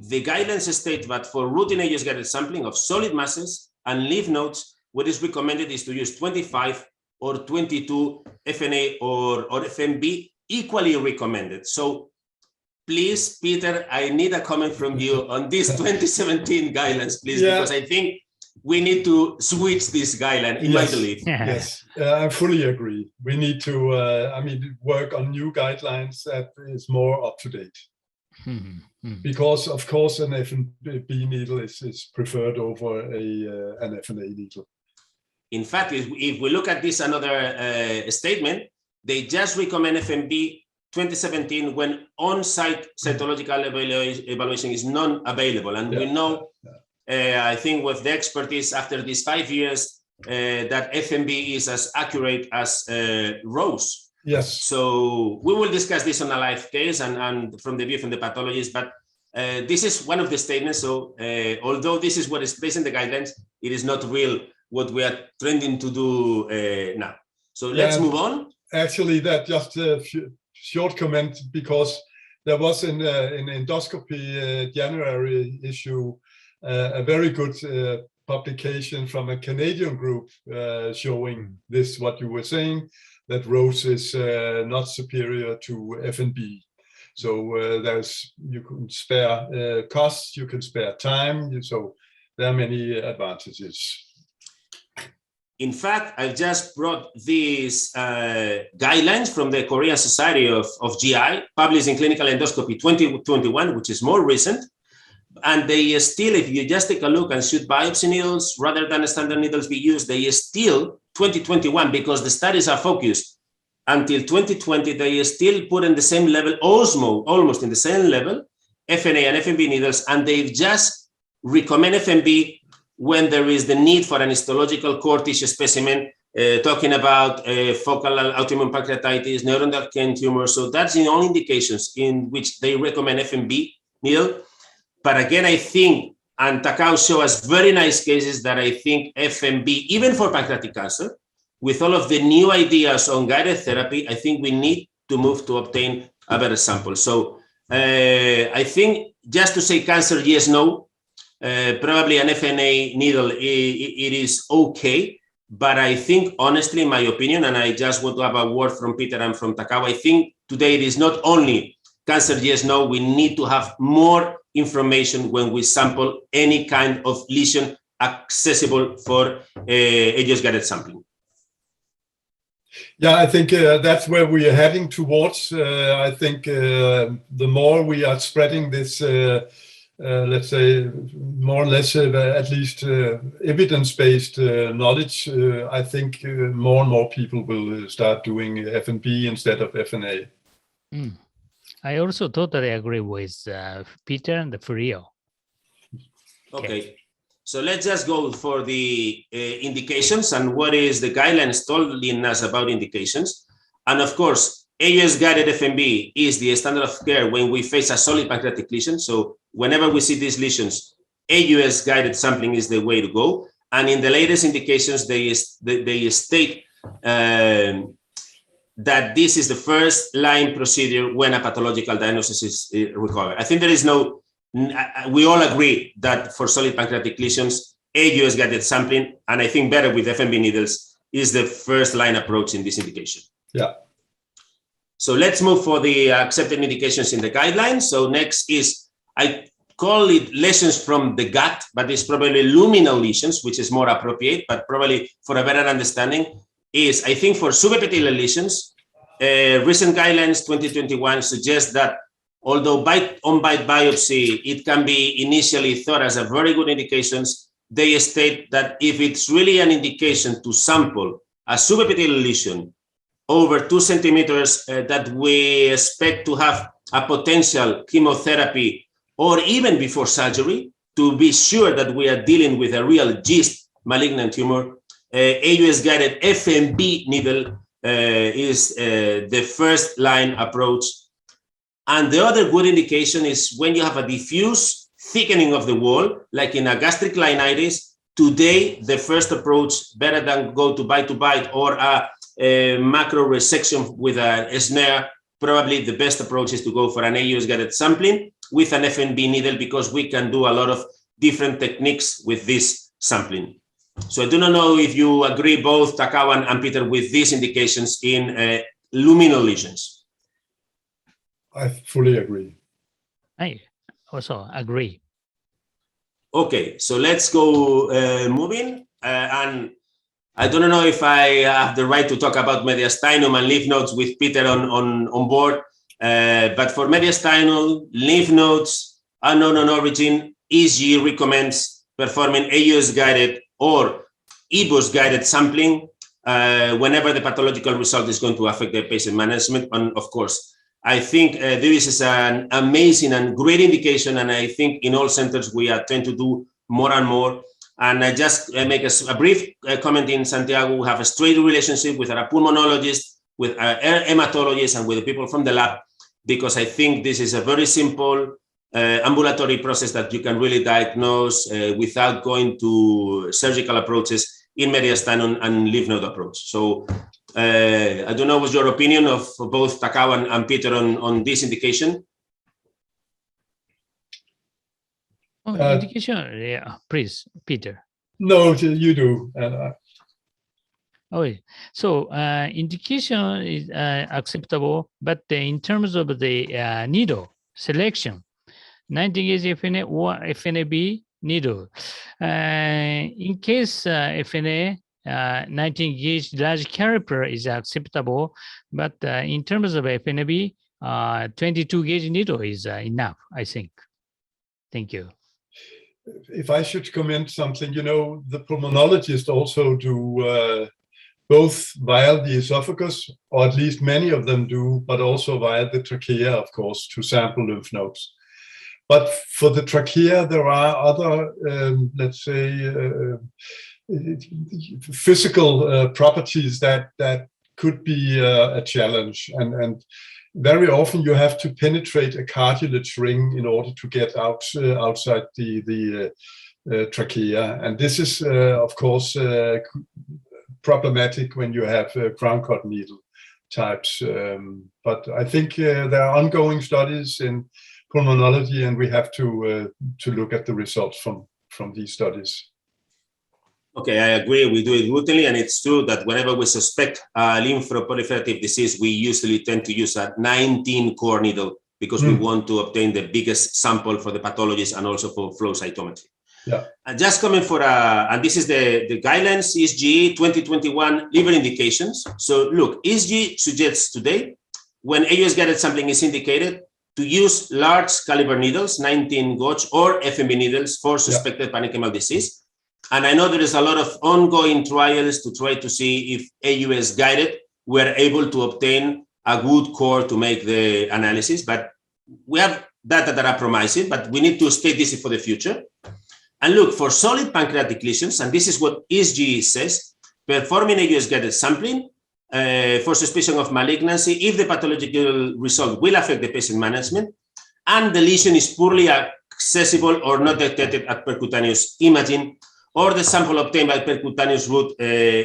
the guidelines state that for routine AUS-guided sampling of solid masses and lymph nodes, what is recommended is to use 25 or 22 FNA or FNB, equally recommended. So please, Peter, I need a comment from you on these 2017 guidelines, please, because I think we need to switch this guideline, in my belief. Yes, I fully agree. We need to, work on new guidelines that is more up to date. Because, of course, an FNB needle is preferred over an FNA needle. In fact, if we look at this another statement, they just recommend FNB 2017 when on-site cytological evaluation is non-available. And we know, I think with the expertise after these 5 years, that FNB is as accurate as ROSE. Yes. So we will discuss this on a live case and from the view from the pathologist, but this is one of the statements. So although this is what is placed in the guidelines, it is not real what we are trending to do now. So let's move on. Actually, that just a short comment, because there was in Endoscopy January issue a very good publication from a Canadian group showing this, what you were saying, that ROSE is not superior to FNB. So you can spare costs, you can spare time, so there are many advantages. In fact, I just brought these guidelines from the Korean Society of GI, published in Clinical Endoscopy 2021, which is more recent. And they still, if you just take a look and shoot biopsy needles rather than standard needles be used, they still 2021, because the studies are focused until 2020, they still put in the same level, almost in the same level, FNA and FNB needles, and they've just recommend FNB when there is the need for an histological core tissue specimen, talking about focal autoimmune pancreatitis, neuroendocrine tumors. So that's the only indications in which they recommend FNB needle. But again, I think, and Takao showed us very nice cases that I think FNB, even for pancreatic cancer, with all of the new ideas on guided therapy, I think we need to move to obtain a better sample. So I think just to say cancer, yes, no, probably an FNA needle, it is okay. But I think, honestly, in my opinion, and I just want to have a word from Peter and from Takao, I think today it is not only cancer, yes, no, we need to have more information when we sample any kind of lesion accessible for AUS-guided sampling. Yeah, I think that's where we are heading towards. I think the more we are spreading this, let's say, more or less at least evidence-based knowledge, I think more and more people will start doing FNB instead of FNA. I also totally agree with Peter and Furio. Okay, so let's just go for the indications and what is the guidelines telling us about indications. And of course, AUS-guided FNB is the standard of care when we face a solid pancreatic lesion. So whenever we see these lesions, AUS guided sampling is the way to go. And in the latest indications, they state that this is the first line procedure when a pathological diagnosis is required. I think there is no, we all agree that for solid pancreatic lesions, AUS guided sampling, and I think better with FNB needles, is the first line approach in this indication. Yeah. So let's move for the accepted indications in the guidelines. So next is, I call it lesions from the gut, but it's probably luminal lesions, which is more appropriate, but probably for a better understanding is, I think for subepithelial lesions, recent guidelines 2021 suggest that although on-bite biopsy, it can be initially thought as a very good indications, they state that if it's really an indication to sample a subepithelial lesion over 2 centimeters that we expect to have a potential chemotherapy or even before surgery, to be sure that we are dealing with a real GIST malignant tumor, AUS-guided FNB needle is the first line approach. And the other good indication is when you have a diffuse thickening of the wall, like in a gastric laminitis. Today, the first approach, better than go to bite or a macro resection with a snare, probably the best approach is to go for an AUS-guided sampling with an FNB needle, because we can do a lot of different techniques with this sampling. So I do not know if you agree, both Takao and Peter, with these indications in luminal lesions. I fully agree. I also agree. Okay, so let's go moving. And I don't know if I have the right to talk about mediastinum and lymph nodes with Peter on board, but for mediastinal, lymph nodes, unknown on origin, ESG recommends performing AUS-guided or EBUS-guided sampling whenever the pathological result is going to affect the patient management. And of course, I think this is an amazing and great indication, and I think in all centers we are trying to do more and more. And I just make a brief comment in Santiago. We have a straight relationship with our pulmonologist, with our hematologist, and with the people from the lab, because I think this is a very simple ambulatory process that you can really diagnose without going to surgical approaches in mediastinum and lymph node approach. So I don't know what's your opinion of both Takao and Peter on this indication. Indication, yeah, please, Peter. No, you do. Okay, so indication is acceptable, but in terms of the needle selection, 19 gauge FNA or FNB needle. In case FNA, 19 gauge large caliper is acceptable, but in terms of FNB, 22 gauge needle is enough, I think. Thank you. If I should comment something, you know, the pulmonologists also do both via the esophagus, or at least many of them do, but also via the trachea, of course, to sample lymph nodes. But for the trachea, there are other, let's say, physical properties that could be a challenge. And very often you have to penetrate a cartilage ring in order to get outside the trachea. And this is, of course, problematic when you have crown cut needle types. But I think there are ongoing studies in pulmonology, and we have to look at the results from these studies. Okay, I agree. We do it routinely, and it's true that whenever we suspect lymphoproliferative disease, we usually tend to use a 19 core needle because we want to obtain the biggest sample for the pathologist and also for flow cytometry. Yeah. Just coming for and this is the guidelines, ESG 2021 liver indications. So look, ESG suggests today, when AUS-guided sampling is indicated, to use large caliber needles, 19 gauge or FNB needles for suspected parenchymal disease. And I know there is a lot of ongoing trials to try to see if AUS-guided were able to obtain a good core to make the analysis, but we have data that are promising, but we need to state this for the future. And look, for solid pancreatic lesions, and this is what ESG says, performing AUS-guided sampling for suspicion of malignancy if the pathological result will affect the patient management and the lesion is poorly accessible or not detected at percutaneous imaging, or the sample obtained by percutaneous route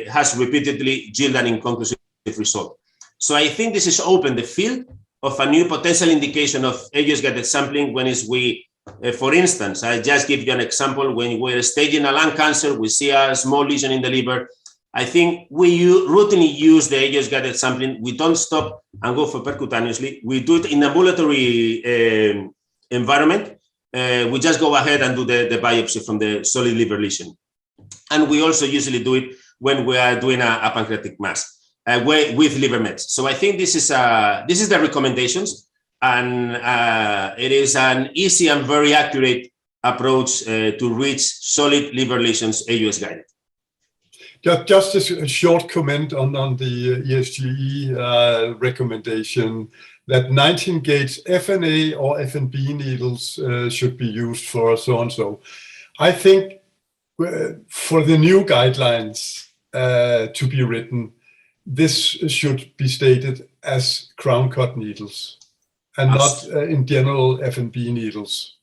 has repeatedly yielded an inconclusive result. So I think this has opened the field of a new potential indication of AUS-guided sampling when for instance, I just give you an example. When we're staging a lung cancer, we see a small lesion in the liver. I think we routinely use the AUS-guided sampling. We don't stop and go for percutaneously. We do it in ambulatory environment. We just go ahead and do the biopsy from the solid liver lesion. And we also usually do it when we are doing a pancreatic mass with liver mets. So I think this is the recommendations. And it is an easy and very accurate approach to reach solid liver lesions AUS-guided. Just a short comment on the ESGE recommendation that 19-gauge FNA or FNB needles should be used for so and so. I think for the new guidelines to be written, this should be stated as crown cut needles and not in general FNB needles.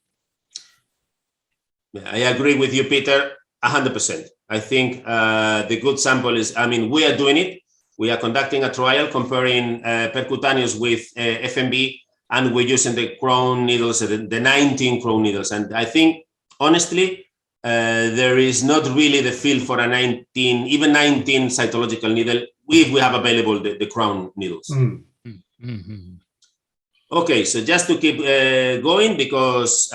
I agree with you, Peter, 100%. I think the good sample is, we are doing it. We are conducting a trial comparing percutaneous with FNB, and we're using the crown needles, the 19 crown needles. And I think, honestly, there is not really the field for a even 19 cytological needle if we have available the crown needles. Mm-hmm. Okay, so just to keep going, because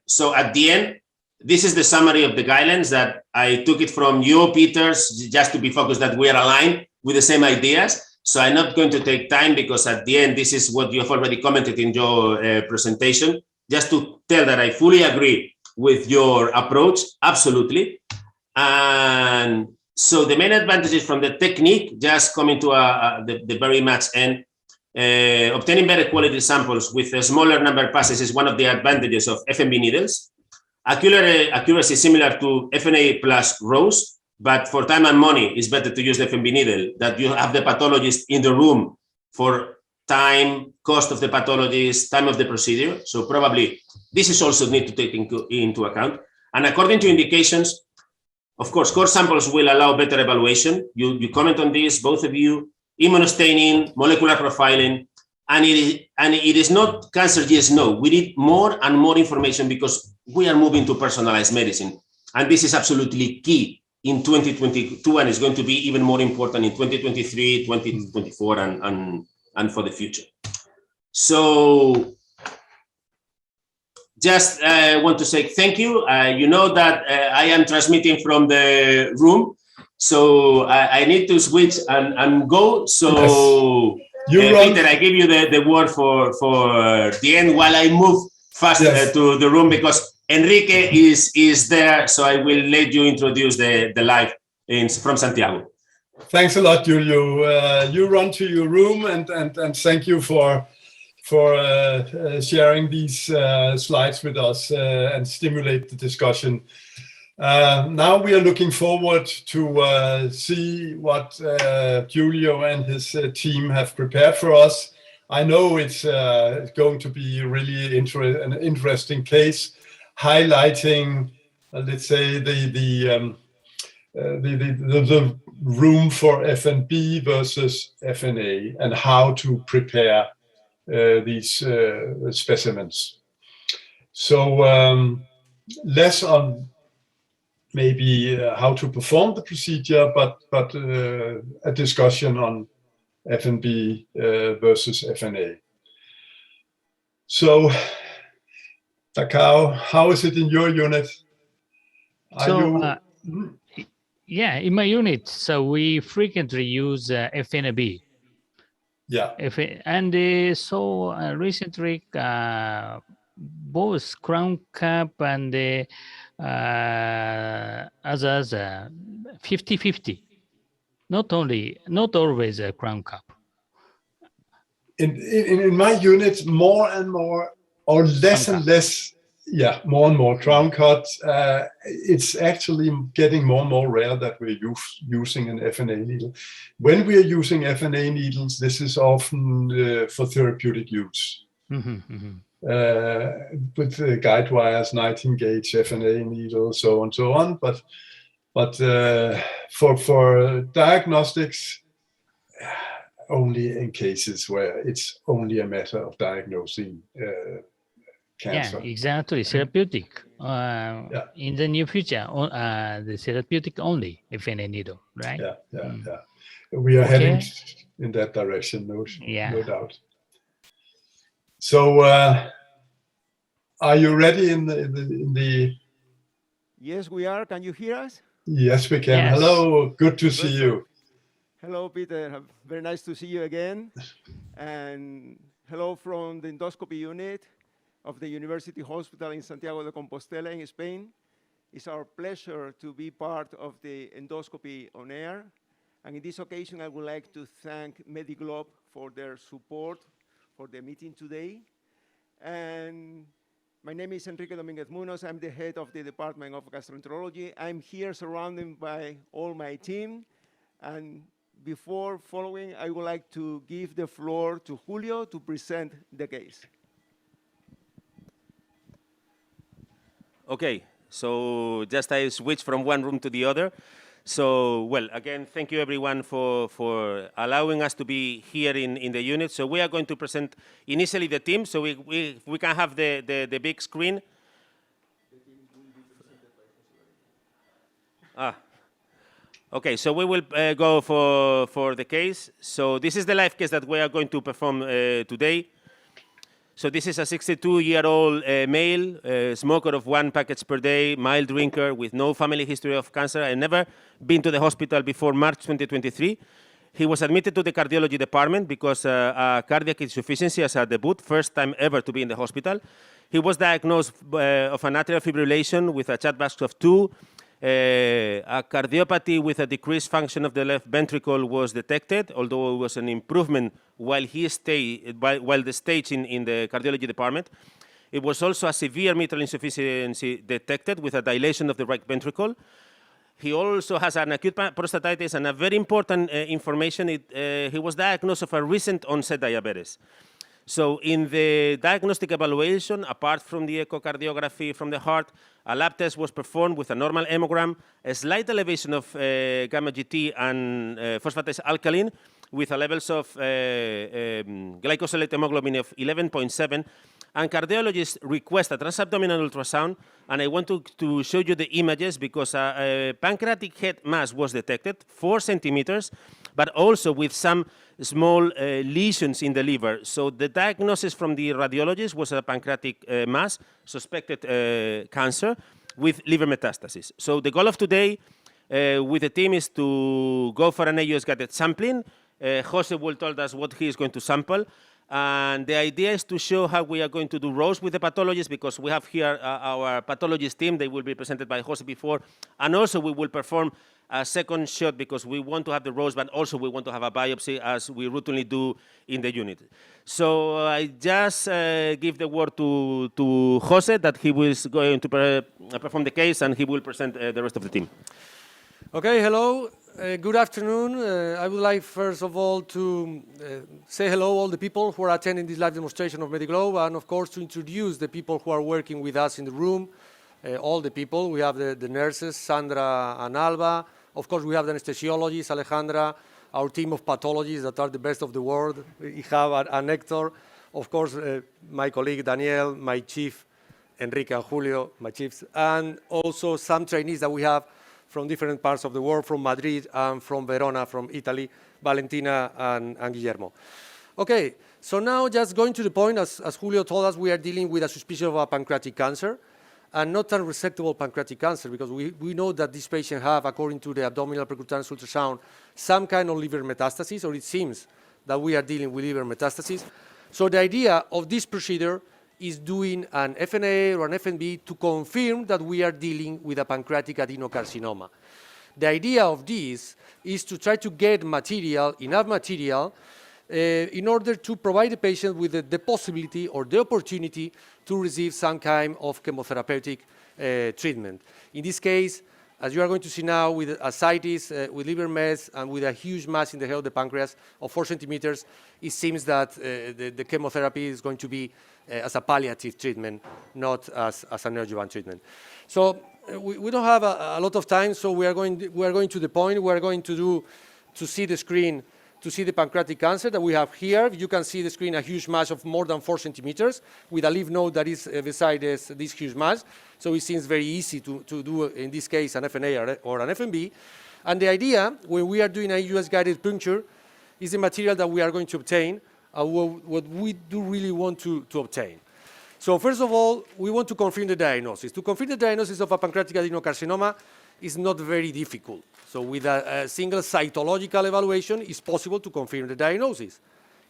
so at the end, this is the summary of the guidelines that I took it from you, Peter, just to be focused that we are aligned with the same ideas. So I'm not going to take time because at the end, this is what you have already commented in your presentation, just to tell that I fully agree with your approach, absolutely. And so the main advantages from the technique, just coming to the very much end, obtaining better quality samples with a smaller number of passes is one of the advantages of FNB needles. Accuracy similar to FNA plus rows, but for time and money, it's better to use the FNB needle, that you have the pathologist in the room for time, cost of the pathologist, time of the procedure. So probably this is also need to take into account. And according to indications, of course, core samples will allow better evaluation. You comment on this, both of you. Immunostaining, molecular profiling, and it is not cancer, yes, no. We need more and more information because we are moving to personalized medicine. And this is absolutely key in 2022, and it's going to be even more important in 2023, 2024, and for the future. So just want to say thank you. You know that I am transmitting from the room. So I need to switch and go. So yes. Peter, I give you the word for the end while I move fast to the room because Enrique is there. So I will let you introduce the live from Santiago. Thanks a lot, Julio. You run to your room and thank you for sharing these slides with us and stimulate the discussion. Now we are looking forward to see what Julio and his team have prepared for us. I know it's going to be really an interesting case, highlighting, let's say, the room for FNB versus FNA and how to prepare these specimens. So less on maybe how to perform the procedure, but a discussion on FNB versus FNA. So, Takao, how is it in your unit? Yeah, in my unit, so we frequently use FNB. Yeah. So recently, both crown cap and others 50-50. Not always a crown cap. In my unit, more and more, or less and less, more and more crown cut. It's actually getting more and more rare that we're using an FNA needle. When we are using FNA needles, this is often for therapeutic use. Mm-hmm, mm-hmm. with the guide wires, 19 gauge FNA needle, so on and so on. But for diagnostics, only in cases where it's only a matter of diagnosing cancer. Yeah, exactly. Therapeutic. In the near future, the therapeutic only, FNA needle, right? Yeah. We are heading in that direction, no doubt. So, are you ready in the? Yes, we are. Can you hear us? Yes, we can. Yes. Hello, good to see you. Hello, Peter. Very nice to see you again. And hello from the endoscopy unit of the University Hospital in Santiago de Compostela in Spain. It's our pleasure to be part of the Endoscopy on Air. And in this occasion, I would like to thank Medi-Globe for their support for the meeting today. And my name is Enrique Dominguez Munoz. I'm the head of the Department of Gastroenterology. I'm here surrounded by all my team. And before following, I would like to give the floor to Julio to present the case. Okay, so just I switch from one room to the other. So, well, again, thank you everyone for allowing us to be here in the unit. So we are going to present initially the team, so we can have the big screen. Okay, so we will go for the case. So this is the live case that we are going to perform today. So this is a 62-year-old male, smoker of 1 package per day, mild drinker with no family history of cancer and never been to the hospital before March 2023. He was admitted to the cardiology department because a cardiac insufficiency as a debut, first time ever to be in the hospital. He was diagnosed of an atrial fibrillation with a Chat-Basque of 2. A cardiopathy with a decreased function of the left ventricle was detected, although it was an improvement while the stage in the cardiology department. It was also a severe mitral insufficiency detected with a dilation of the right ventricle. He also has an acute prostatitis, and a very important information, he was diagnosed of a recent onset diabetes. So in the diagnostic evaluation, apart from the echocardiography from the heart, a lab test was performed with a normal hemogram, a slight elevation of gamma GT and phosphatase alkaline with a levels of glycosylate hemoglobin of 11.7, and cardiologists request a transabdominal ultrasound, and I want to show you the images because a pancreatic head mass was detected, 4 centimeters, but also with some small lesions in the liver. So the diagnosis from the radiologist was a pancreatic mass, suspected cancer with liver metastasis. So the goal of today with the team is to go for an AUS-guided sampling. Jose will tell us what he is going to sample. And the idea is to show how we are going to do rows with the pathologists, because we have here our pathologist team. They will be presented by Jose before. And also we will perform a second shot because we want to have the rows, but also we want to have a biopsy as we routinely do in the unit. So I just give the word to Jose that he was going to perform the case, and he will present the rest of the team. Okay, hello. Good afternoon. I would like, first of all, to say hello all the people who are attending this live demonstration of Medi-Globe, and of course to introduce the people who are working with us in the room, all the people. We have the nurses, Sandra and Alba. Of course, we have the anesthesiologists, Alejandra, our team of pathologists that are the best of the world. We have an Hector, of course, my colleague Daniel, my chief, Enrique and Julio, my chiefs, and also some trainees that we have from different parts of the world, from Madrid and from Verona, from Italy, Valentina and Guillermo. Okay, so now just going to the point, as Julio told us, we are dealing with a suspicion of a pancreatic cancer, and not unresectable pancreatic cancer, because we know that this patient have, according to the abdominal percutaneous ultrasound, some kind of liver metastasis, or it seems that we are dealing with liver metastasis. So the idea of this procedure is doing an FNA or an FNB to confirm that we are dealing with a pancreatic adenocarcinoma. The idea of this is to try to get material, enough material, in order to provide the patient with the possibility or the opportunity to receive some kind of chemotherapeutic treatment. In this case, as you are going to see now with ascites, with liver mets, and with a huge mass in the head of the pancreas of 4 centimeters, it seems that the chemotherapy is going to be as a palliative treatment, not as an adjuvant treatment. So we don't have a lot of time, so we are going to the point. We are going to see the screen, to see the pancreatic cancer that we have here. You can see the screen, a huge mass of more than 4 centimeters with a lymph node that is beside this huge mass. So it seems very easy to do, in this case, an FNA or an FNB. And the idea, when we are doing a US-guided puncture, is the material that we are going to obtain, what we do really want to obtain. So first of all, we want to confirm the diagnosis. To confirm the diagnosis of a pancreatic adenocarcinoma is not very difficult. So with a single cytological evaluation, it's possible to confirm the diagnosis.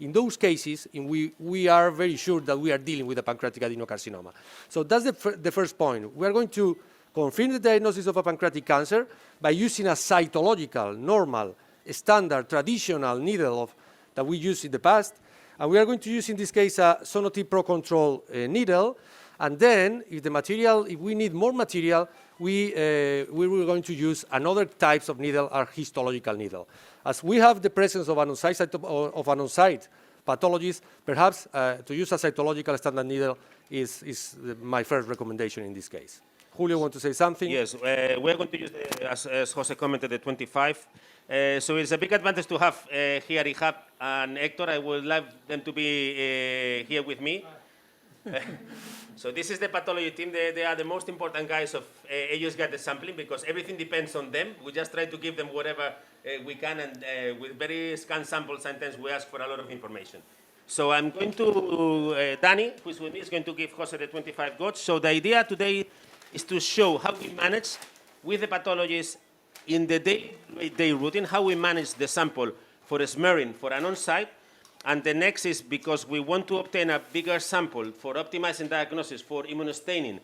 In those cases, we are very sure that we are dealing with a pancreatic adenocarcinoma. So that's the first point. We are going to confirm the diagnosis of a pancreatic cancer by using a cytological, normal, standard, traditional needle that we used in the past. And we are going to use, in this case, a Sonotip Pro Control needle. And then, if we need more material, we were going to use another types of needle, our histological needle. As we have the presence of an on-site pathologist, perhaps to use a cytological standard needle is my first recommendation in this case. Julio, want to say something? Yes, we're going to use, as Jose commented, the 25. So it's a big advantage to have here Ihab and Hector. I would like them to be here with me. So this is the pathology team. They are the most important guys of AUS-guided sampling because everything depends on them. We just try to give them whatever we can, and with very scant samples, sometimes we ask for a lot of information. So I'm going to, Danny, who is with me, is going to give Jose the 25 gauge. So the idea today is to show how we manage with the pathologists in the day routine, how we manage the sample for smearing for an on-site. And the next is because we want to obtain a bigger sample for optimizing diagnosis, for immunostaining,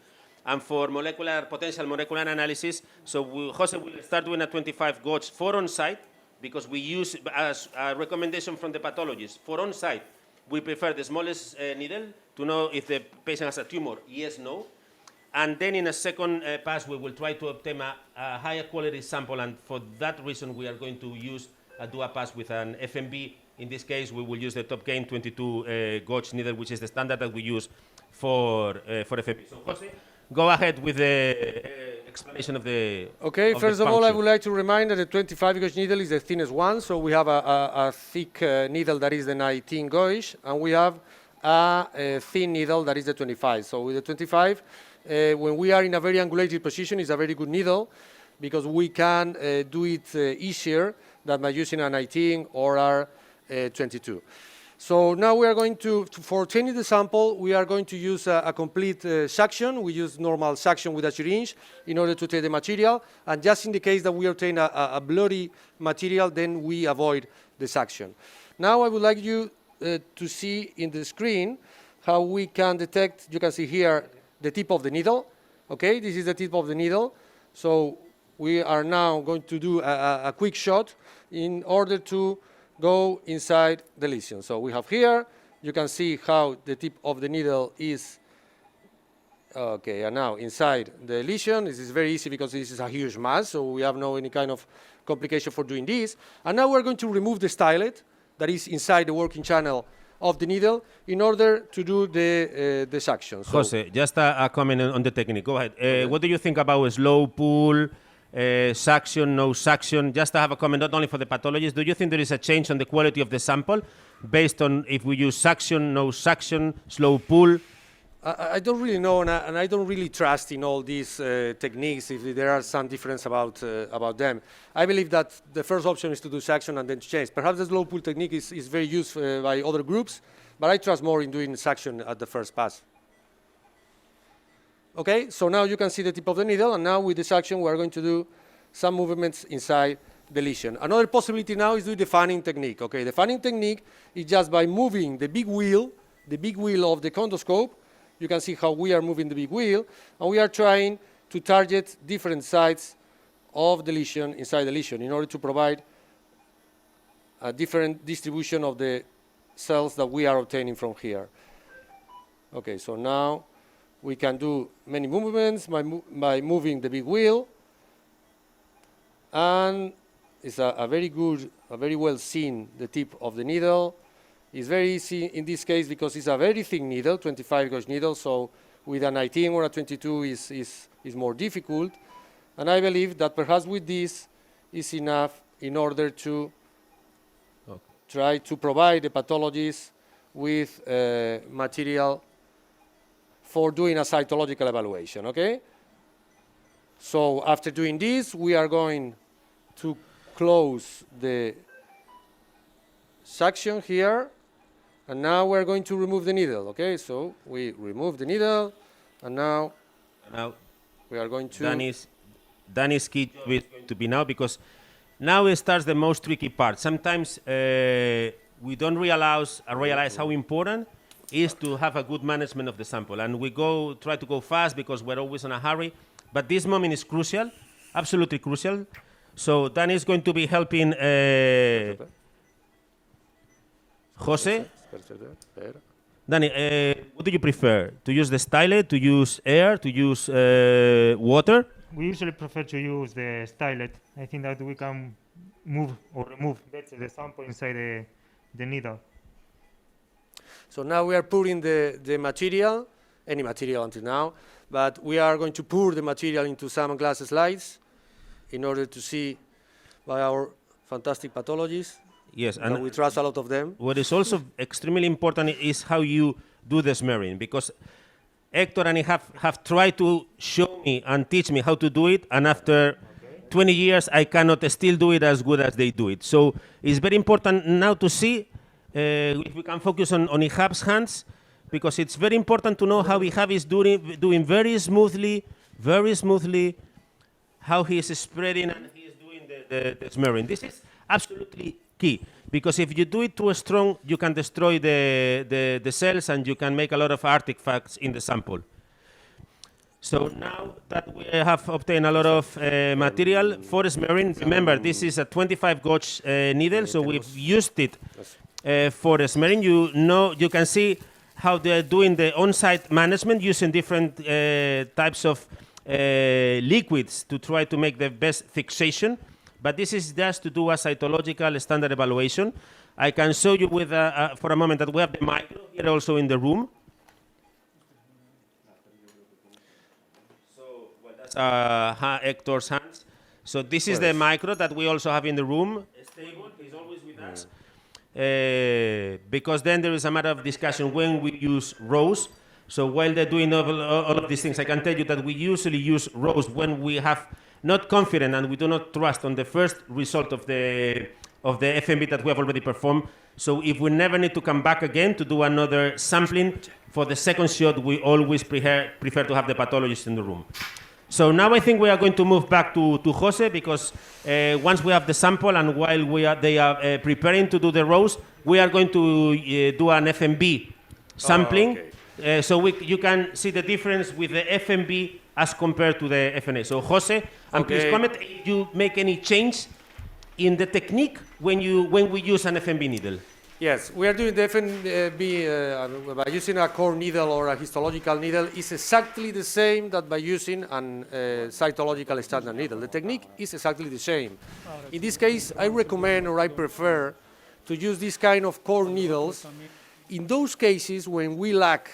and for potential molecular analysis. So Jose will start doing a 25 gauge for on-site because we use, as a recommendation from the pathologist, for on-site, we prefer the smallest needle to know if the patient has a tumor, yes, no. And then in a second pass, we will try to obtain a higher quality sample. And for that reason, we are going to do a pass with an FNB. In this case, we will use the Top Gain 22 gauge needle, which is the standard that we use for FNB. So, Jose, go ahead with the explanation of the. Okay, first of all, I would like to remind that the 25 gauge needle is the thinnest one. So we have a thick needle that is the 19 gauge, and we have a thin needle that is the 25. So with the 25, when we are in a very angulated position, it's a very good needle because we can do it easier than by using a 19 or a 22. So now we are going for obtaining the sample, we are going to use a complete suction. We use normal suction with a syringe in order to take the material. And just in the case that we obtain a bloody material, then we avoid the suction. Now I would like you to see in the screen how we can detect, you can see here, the tip of the needle. Okay, this is the tip of the needle. So we are now going to do a quick shot in order to go inside the lesion. So we have here, you can see how the tip of the needle is. Okay, and now inside the lesion, this is very easy because this is a huge mass, so we have no any kind of complication for doing this. And now we're going to remove the stylet that is inside the working channel of the needle in order to do the suction. So Jose, just a comment on the technique. Go ahead. Okay. What do you think about slow pull, suction, no suction? Just to have a comment, not only for the pathologist, do you think there is a change on the quality of the sample based on if we use suction, no suction, slow pull? I don't really know, and I don't really trust in all these techniques if there are some difference about them. I believe that the first option is to do suction and then to change. Perhaps the slow pull technique is very used by other groups, but I trust more in doing suction at the first pass. Okay, so now you can see the tip of the needle, and now with the suction we are going to do some movements inside the lesion. Another possibility now is do the fanning technique. Okay, the fanning technique is just by moving the big wheel of the condoscope. You can see how we are moving the big wheel, and we are trying to target different sides of the lesion inside the lesion in order to provide a different distribution of the cells that we are obtaining from here. Okay, so now we can do many movements by moving the big wheel. And it's a very good, a very well seen, the tip of the needle. It's very easy in this case because it's a very thin needle, 25 gauge needle, so with a 19 or a 22 is more difficult. And I believe that perhaps with this is enough in order to try to provide the pathologist with material for doing a cytological evaluation, okay? So after doing this, we are going to close the suction here, and now we're going to remove the needle, okay? So we remove the needle, and now we are going to... Danny's key job is going to be now, because now it starts the most tricky part. Sometimes we don't realize how important it is to have a good management of the sample, and we try to go fast because we're always in a hurry. But this moment is crucial, absolutely crucial. So Danny is going to be helping Jose. Danny, what do you prefer? To use the stylet, to use air, to use water? We usually prefer to use the stylet. I think that we can move or remove better the sample inside the needle. So now we are pouring the material, any material until now, but we are going to pour the material into some glass slides in order to see by our fantastic pathologists. Yes, and we trust a lot of them. What is also extremely important is how you do the smearing, because Hector and I have tried to show me and teach me how to do it, and after 20 years I cannot still do it as good as they do it. So it's very important now to see if we can focus on Ihab's hands, because it's very important to know how Ihab is doing very smoothly, how he is spreading and he is doing the smearing. This is absolutely key, because if you do it too strong, you can destroy the cells and you can make a lot of artifacts in the sample. So now that we have obtained a lot of material for smearing, remember this is a 25 gauge needle, so we've used it for smearing. You can see how they're doing the on-site management using different types of liquids to try to make the best fixation. But this is just to do a cytological standard evaluation. I can show you with for a moment that we have the micro here also in the room. So that's Hector's hands. So this is the micro that we also have in the room. Stable, he's always with us. Because then there is a matter of discussion when we use rows. So while they're doing all of these things, I can tell you that we usually use rows when we have not confident and we do not trust on the first result of the FNB that we have already performed. So if we never need to come back again to do another sampling, for the second shot, we always prefer to have the pathologist in the room. So now I think we are going to move back to Jose, because once we have the sample and while they are preparing to do the rows, we are going to do an FNB sampling. So you can see the difference with the FNB as compared to the FNA. So Jose, and please comment if you make any change in the technique when we use an FNB needle. Yes, we are doing the FNB by using a core needle or a histological needle is exactly the same that by using an cytological standard needle. The technique is exactly the same. In this case, I recommend or I prefer to use this kind of core needles in those cases when we lack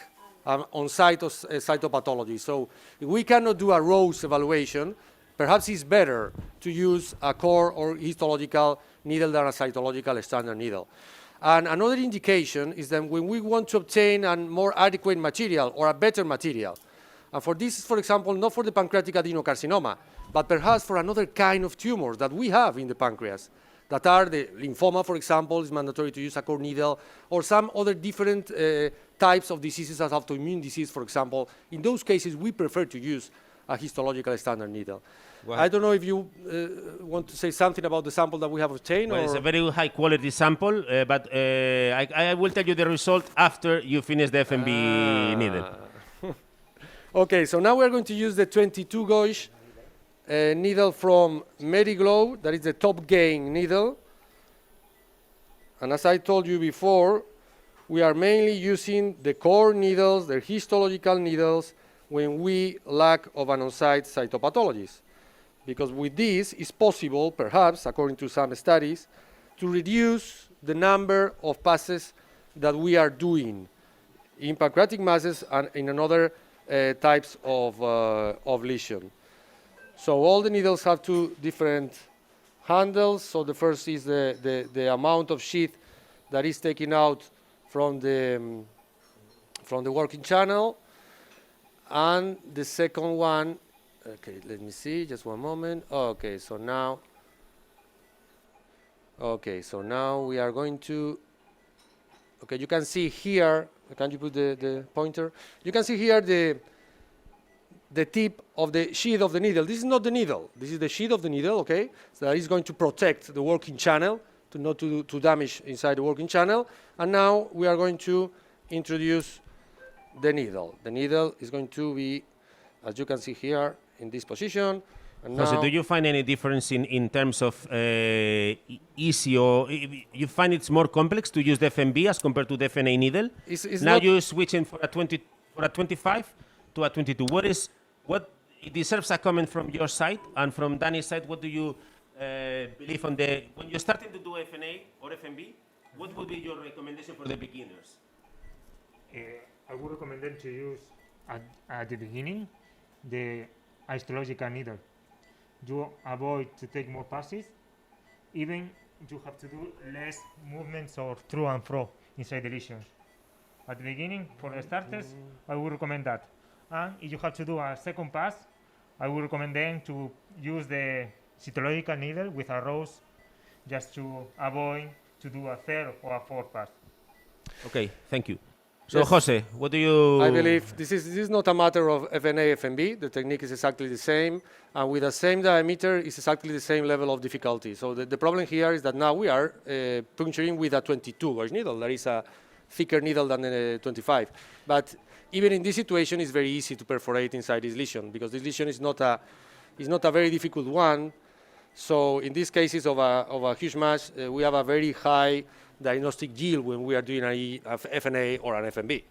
on-site cytopathology. So if we cannot do a rows evaluation, perhaps it's better to use a core or histological needle than a cytological standard needle. And another indication is that when we want to obtain a more adequate material or a better material, and for this, for example, not for the pancreatic adenocarcinoma, but perhaps for another kind of tumors that we have in the pancreas, that are the lymphoma, for example, is mandatory to use a core needle, or some other different types of diseases as autoimmune disease, for example. In those cases, we prefer to use a histological standard needle. Well, I don't know if you want to say something about the sample that we have obtained. Well, it's a very high quality sample, but I will tell you the result after you finish the FNB needle. Okay, so now we're going to use the 22 gauge needle from Medi-Globe, that is the top gain needle. And as I told you before, we are mainly using the core needles, the histological needles, when we lack of an on-site cytopathologist. because with this it's possible, perhaps, according to some studies, to reduce the number of passes that we are doing in pancreatic masses and in another types of lesion. So all the needles have two different handles. So the first is the amount of sheath that is taken out from the working channel, and the second one, okay, let me see, just one moment. Okay, so now we are going to, okay, you can see here, can you put the pointer? You can see here the tip of the sheath of the needle. This is not the needle, this is the sheath of the needle, okay? So that is going to protect the working channel, to not to damage inside the working channel. And now we are going to introduce the needle. The needle is going to be, as you can see here, in this position. And Jose, now, do you find any difference in terms of easy, or you find it's more complex to use the FNB as compared to the FNA needle? it's Now not, you're switching for a 25 to a 22. What it deserves a comment from your side and from Danny's side? What do you believe on when you're starting to do FNA or FNB? What would be your recommendation for the beginners? I would recommend them to use at the beginning the histological needle. You avoid to take more passes, even you have to do less movements or through and fro inside the lesions. At the beginning, for the starters, I would recommend that. And if you have to do a second pass, I would recommend them to use the cytological needle with a rose, just to avoid to do a third or a fourth pass. Okay, thank you. So Yes. Jose, what do you? I believe this is not a matter of FNA, FNB. The technique is exactly the same, and with the same diameter, it's exactly the same level of difficulty. So the problem here is that now we are puncturing with a 22-gauge needle. That is a thicker needle than the 25. But even in this situation, it's very easy to perforate inside this lesion, because this lesion is not a very difficult one. So in these cases of a huge mass, we have a very high diagnostic yield when we are doing a FNA or an FNB.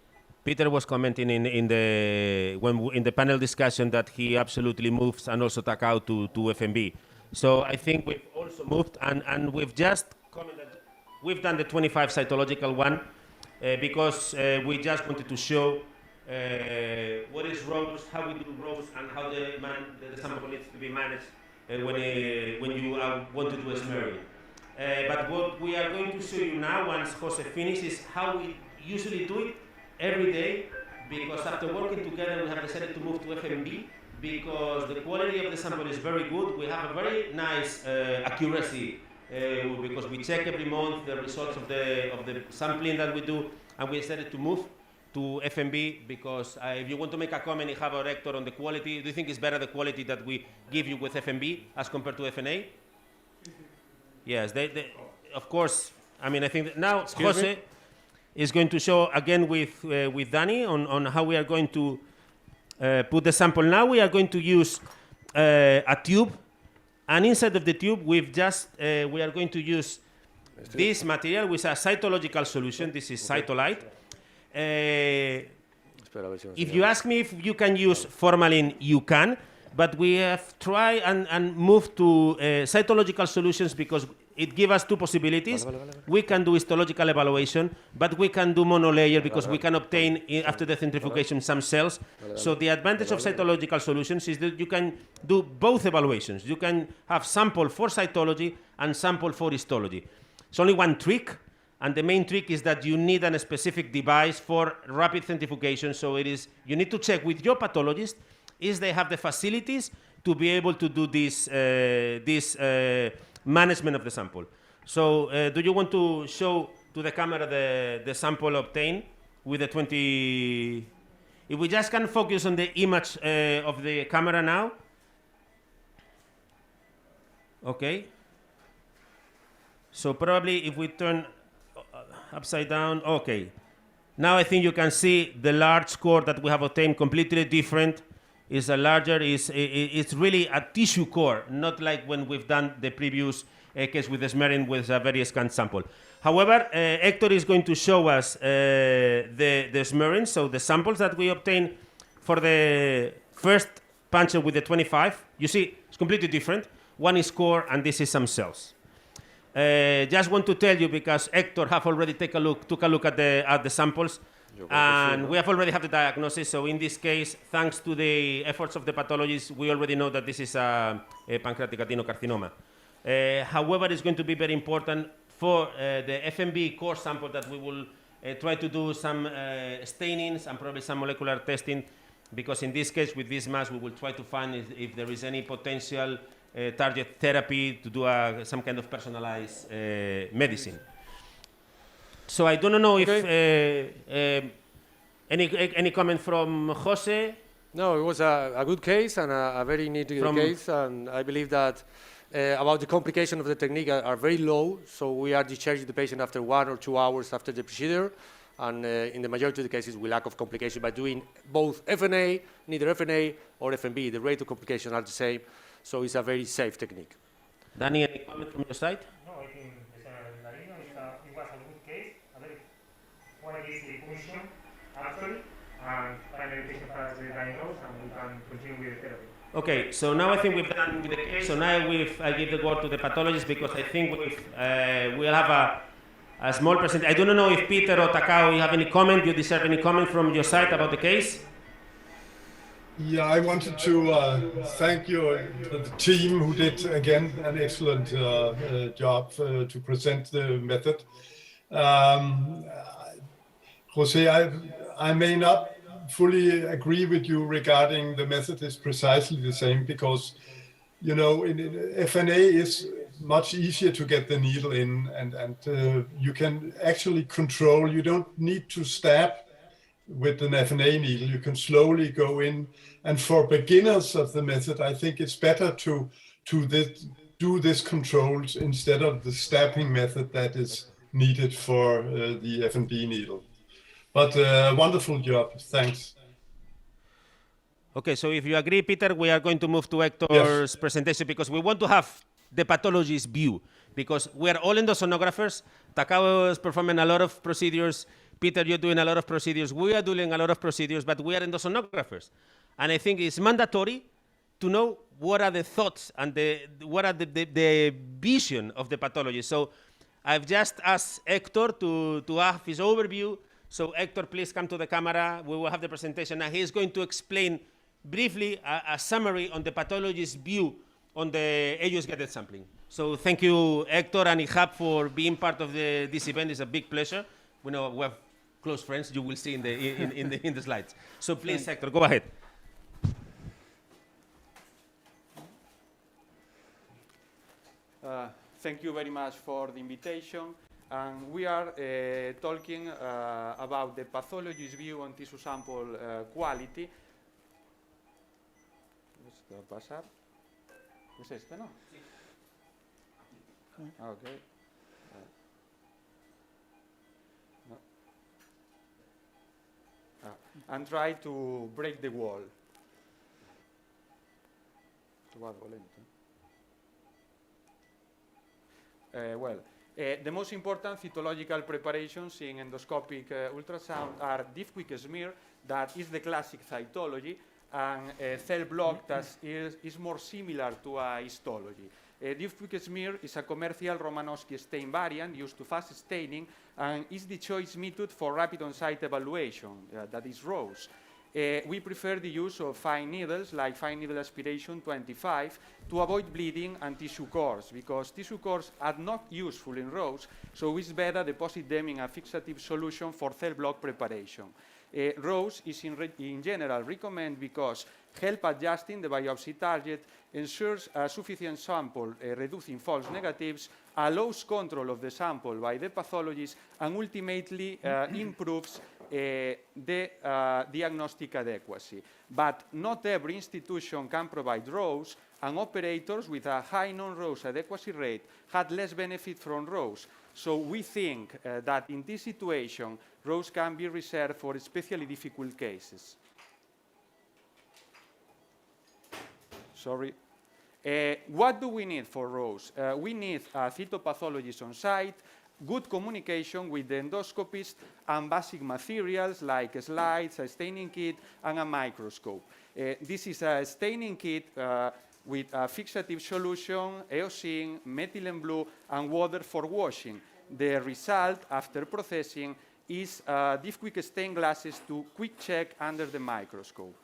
Peter was commenting in the panel discussion that he absolutely moves and also took out to FNB. So I think we've also moved, and we've just commented, we've done the 25 cytological one because we just wanted to show what is ROSE, how we do ROSE, and how the sample needs to be managed when you want to do a smearing. But what we are going to show you now, once Jose finishes, how we usually do it every day, because after working together we have decided to move to FNB because the quality of the sample is very good. We have a very nice accuracy because we check every month the results of the sampling that we do, and we decided to move to FNB because if you want to make a comment, you have a rector on the quality. Do you think it's better the quality that we give you with FNB as compared to FNA? Yes, of course. I mean, I think that now Jose is going to show again with Danny on how we are going to put the sample. Now we are going to use a tube, and inside of the tube we are going to use this material with a cytological solution. This is Cytolite. If you ask me if you can use formalin, you can. But we have tried and moved to cytological solutions because it gives us two possibilities. We can do histological evaluation, but we can do monolayer because we can obtain, after the centrifugation, some cells. So the advantage of cytological solutions is that you can do both evaluations. You can have sample for cytology and sample for histology. It's only one trick, and the main trick is that you need a specific device for rapid centrifugation. So you need to check with your pathologist is they have the facilities to be able to do this management of the sample. So do you want to show to the camera the sample obtained with the 20? If we just can focus on the image of the camera now. Okay. So probably if we turn upside down, okay. Now I think you can see the large core that we have obtained, completely different. Is a larger, it's really a tissue core, not like when we've done the previous case with the smearing with a very scant sample. However, Hector is going to show us the smearing, so the samples that we obtained for the first puncture with the 25. You see, completely different. One is core, and this is some cells. Just want to tell you, because Hector have already took a look at the samples, and we have already have the diagnosis. So in this case, thanks to the efforts of the pathologists, we already know that this is a pancreatic adenocarcinoma. However, it's going to be very important for the FNB core sample that we will try to do some stainings and probably some molecular testing, because in this case, with this mass, we will try to find if there is any potential target therapy to do some kind of personalized medicine. So I don't know if any comment from Jose? No, it was a good case and a very neat case, and I believe that about the complication of the technique are very low, so we are discharging the patient after 1 or 2 hours after the procedure, and in the majority of the cases we lack of complication by doing both FNA, neither FNA or FNB. The rate of complication are the same, so it's a very safe technique. Danny, any comment from your side? No, I think it was a good case, a very quite easy function actually, and finally the patient has diagnosed and we can continue with the therapy. Okay, so now I think we've done with the case. So now I give the word to the pathologist, because I think we'll have a small presentation. I don't know if Peter or Takao, you have any comment, you deserve any comment from your side about the case? Yeah, I wanted to thank the team who did, again, an excellent job to present the method. Jose, I may not fully agree with you regarding the method is precisely the same, because, you know, in FNA is much easier to get the needle in, and you can actually control. You don't need to stab with an FNA needle. You can slowly go in, and for beginners of the method, I think it's better to do this controls instead of the stabbing method that is needed for the FNB needle. But wonderful job, thanks. Okay, so if you agree, Peter, we are going to move to Hector's presentation, because we want to have the pathologist's view, because we are all endosonographers. Takao is performing a lot of procedures. Peter, you're doing a lot of procedures. We are doing a lot of procedures, but we are endosonographers. And I think it's mandatory to know what are the thoughts and what are the vision of the pathologist. So I've just asked Hector to have his overview. So Hector, please come to the camera. We will have the presentation, and he's going to explain briefly a summary on the pathologist's view on the AUS-guided sampling. So thank you, Hector and Ihab, for being part of this event. It's a big pleasure. We know we have close friends. You will see in the slides. So please, Hector, go ahead. Thank you very much for the invitation. And we are talking about the pathologist's view on tissue sample quality. ¿Esto va a pasar? ¿Es este, no? Sí. Okay. No. And try to break the wall. The most important cytological preparations in endoscopic ultrasound are deep quick smear, that is the classic cytology, and cell block that is more similar to a histology. Deep quick smear is a commercial Romanowski stain variant used to fast staining, and is the choice method for rapid on-site evaluation, that is ROSE. We prefer the use of fine needles, like fine needle aspiration 25, to avoid bleeding, and tissue cores, because tissue cores are not useful in ROSE, so it's better deposit them in a fixative solution for cell block preparation. ROSE is in general recommended because help adjusting the biopsy target, ensures a sufficient sample reducing false negatives, allows control of the sample by the pathologist, and ultimately improves the diagnostic adequacy. But not every institution can provide ROSE, and operators with a high non-ROSE adequacy rate had less benefit from ROSE. So we think that in this situation, ROSE can be reserved for especially difficult cases. Sorry. What do we need for ROSE? We need a cytopathologist on site, good communication with the endoscopist, and basic materials like slides, a staining kit, and a microscope. This is a staining kit with a fixative solution, eosine, methylene blue, and water for washing. The result after processing is these quick stain glasses to quick check under the microscope.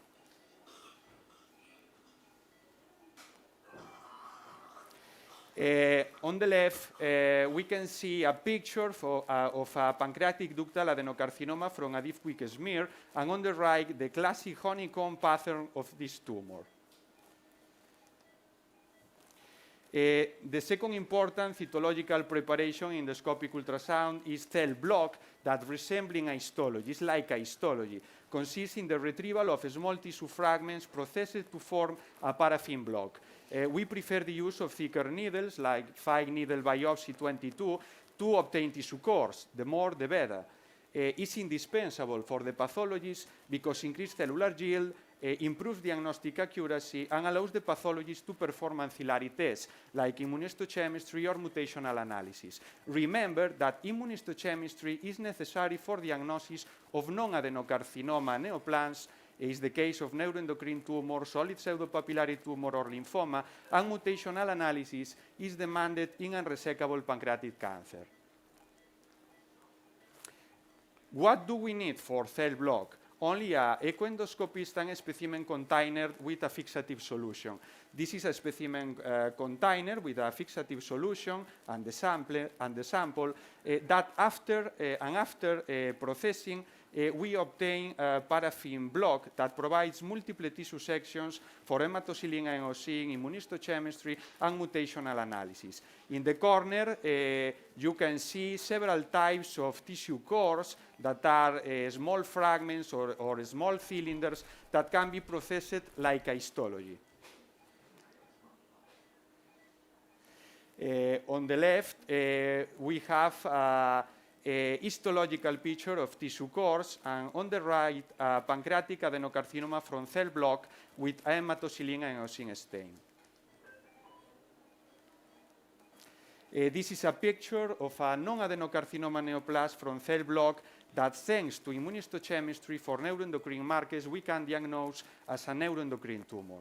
On the left, we can see a picture of a pancreatic ductal adenocarcinoma from a deep quick smear, and on the right, the classic honeycomb pattern of this tumor. The second important cytological preparation in endoscopic ultrasound is cell block that resembling a histology. It's like a histology. Consists in the retrieval of small tissue fragments processed to form a paraffin block. We prefer the use of thicker needles, like 5-needle biopsy 22, to obtain tissue cores. The more, the better. It's indispensable for the pathologist because increased cellular yield improves diagnostic accuracy and allows the pathologist to perform ancillary tests like immunohistochemistry or mutational analysis. Remember that immunohistochemistry is necessary for diagnosis of non-adenocarcinoma neoplasms, is the case of neuroendocrine tumor, solid pseudopapillary tumor, or lymphoma, and mutational analysis is demanded in unresecable pancreatic cancer. What do we need for cell block? Only a echoendoscopist and a specimen container with a fixative solution. This is a specimen container with a fixative solution and the sample that after processing we obtain a paraffin block that provides multiple tissue sections for hematocilin and eosine, immunohistochemistry, and mutational analysis. In the corner, you can see several types of tissue cores that are small fragments or small cylinders that can be processed like a histology. On the left, we have a histological picture of tissue cores, and on the right, pancreatic adenocarcinoma from cell block with hematocilin and eosine stain. This is a picture of a non-adenocarcinoma neoplasm from cell block that, thanks to immunohistochemistry for neuroendocrine markers, we can diagnose as a neuroendocrine tumor.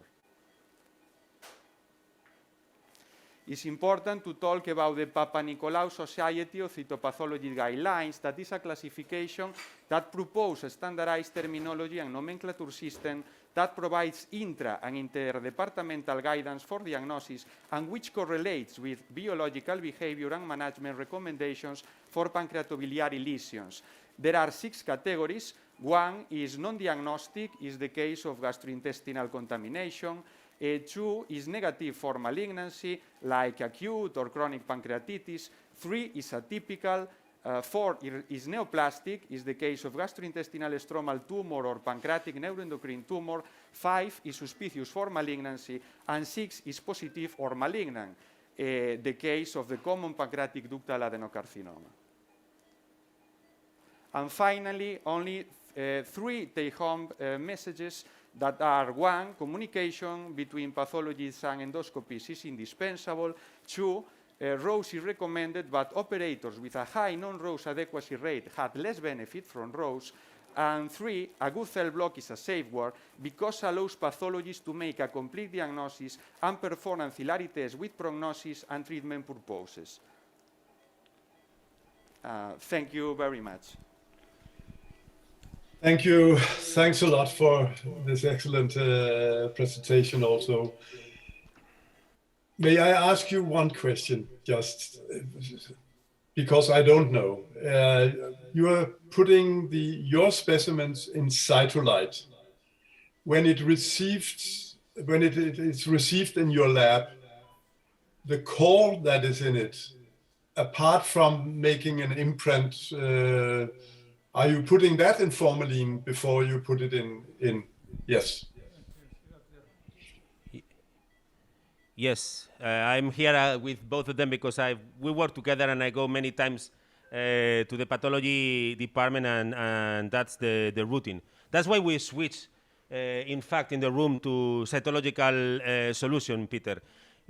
It's important to talk about the Papanicolaou Society of Cytopathology guidelines. That is a classification that proposes a standardized terminology and nomenclature system that provides intra and interdepartmental guidance for diagnosis and which correlates with biological behavior and management recommendations for pancreatobiliary lesions. There are 6 categories. One is non-diagnostic, is the case of gastrointestinal contamination. 2 is negative for malignancy, like acute or chronic pancreatitis. 3 is atypical. 4 is neoplastic, is the case of gastrointestinal stromal tumor or pancreatic neuroendocrine tumor. 5 is suspicious for malignancy. And 6 is positive or malignant, the case of the common pancreatic ductal adenocarcinoma. And finally, only 3 take-home messages that are: 1, communication between pathologists and endoscopists is indispensable. 2, ROSE is recommended, but operators with a high non-ROSE adequacy rate had less benefit from ROSE. And 3, a good cell block is a safeguard because it allows pathologists to make a complete diagnosis and perform ancillary tests with prognosis and treatment purposes. Thank you very much. Thank you. Thanks a lot for this excellent presentation also. May I ask you one question, just because I don't know. You are putting your specimens in cytolite. When it is received in your lab, the core that is in it, apart from making an imprint, are you putting that in formalin before you put it in? Yes. Yes, I'm here with both of them because we work together and I go many times to the pathology department and that's the routine. That's why we switch, in fact, in the room to cytological solution, Peter,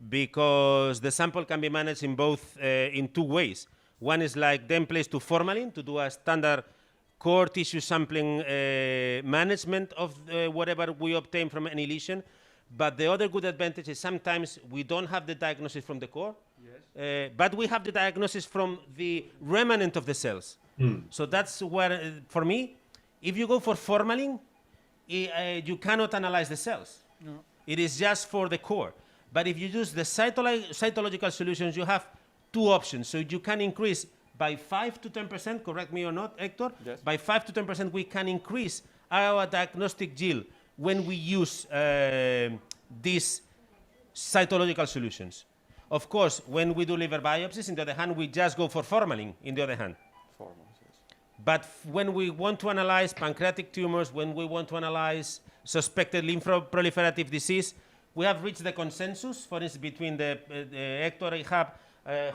because the sample can be managed in both, in 2 ways. One is like then placed to formalin to do a standard core tissue sampling management of whatever we obtain from any lesion. But the other good advantage is sometimes we don't have the diagnosis from the core, but we have the diagnosis from the remnant of the cells. So that's where, for me, if you go for formalin, you cannot analyze the cells. No. It is just for the core. But if you use the cytological solutions, you have two options. So you can increase by 5 to 10%, correct me or not, Hector? Yes. By 5 to 10%, we can increase our diagnostic yield when we use these cytological solutions. Of course, when we do liver biopsies, on the other hand, we just go for formalin, on the other hand. But when we want to analyze pancreatic tumors, when we want to analyze suspected lymphoproliferative disease, we have reached the consensus, for instance, between the Hector, Ihab,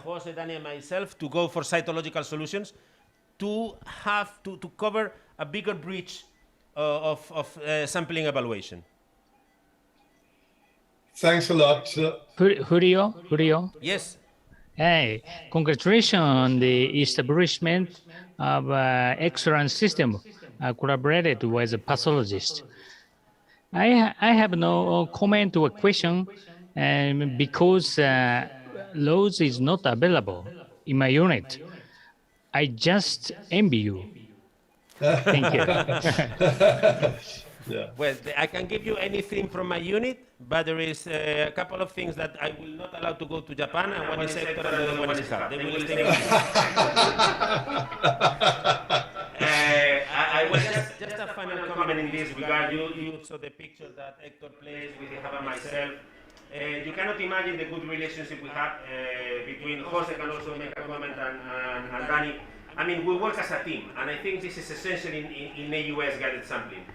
Jose, Dani, and myself to go for cytological solutions to have to cover a bigger breach of sampling evaluation. Thanks a lot. Julio? Yes. Hey, congratulations on the establishment of an excellent system collaborated with a pathologist. I have no comment or question because Lowe's is not available in my unit. I just envy you. Thank you. Yeah. Well, I can give you anything from my unit, but there is a couple of things that I will not allow to go to Japan, and one is Hector and the other one is Hab. They will stay with me. I was just a final comment in this regard. You saw the picture that Hector plays with Hab and myself. You cannot imagine the good relationship we have between Jose, can also make a comment, and Dani. I mean, we work as a team, and I think this is essential in AUS guided sampling.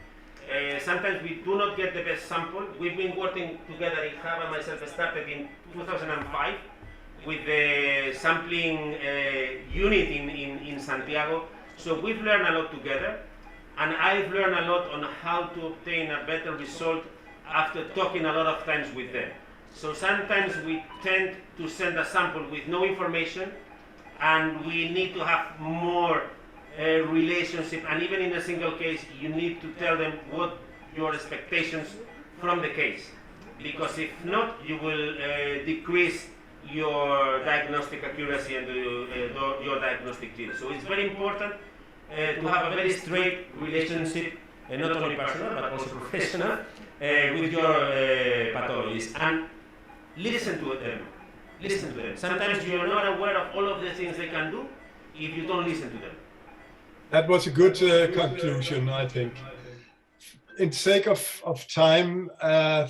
Sometimes we do not get the best sample. We've been working together, Ihab and myself started in 2005 with the sampling unit in Santiago. So we've learned a lot together, and I've learned a lot on how to obtain a better result after talking a lot of times with them. So sometimes we tend to send a sample with no information, and we need to have more relationship, and even in a single case, you need to tell them what your expectations from the case, because if not, you will decrease your diagnostic accuracy and your diagnostic yield. So it's very important to have a very straight relationship, not only personal but also professional, with your pathologists, and listen to them. Listen to them. Sometimes you are not aware of all of the things they can do if you don't listen to them. That was a good conclusion, I think. In sake of time,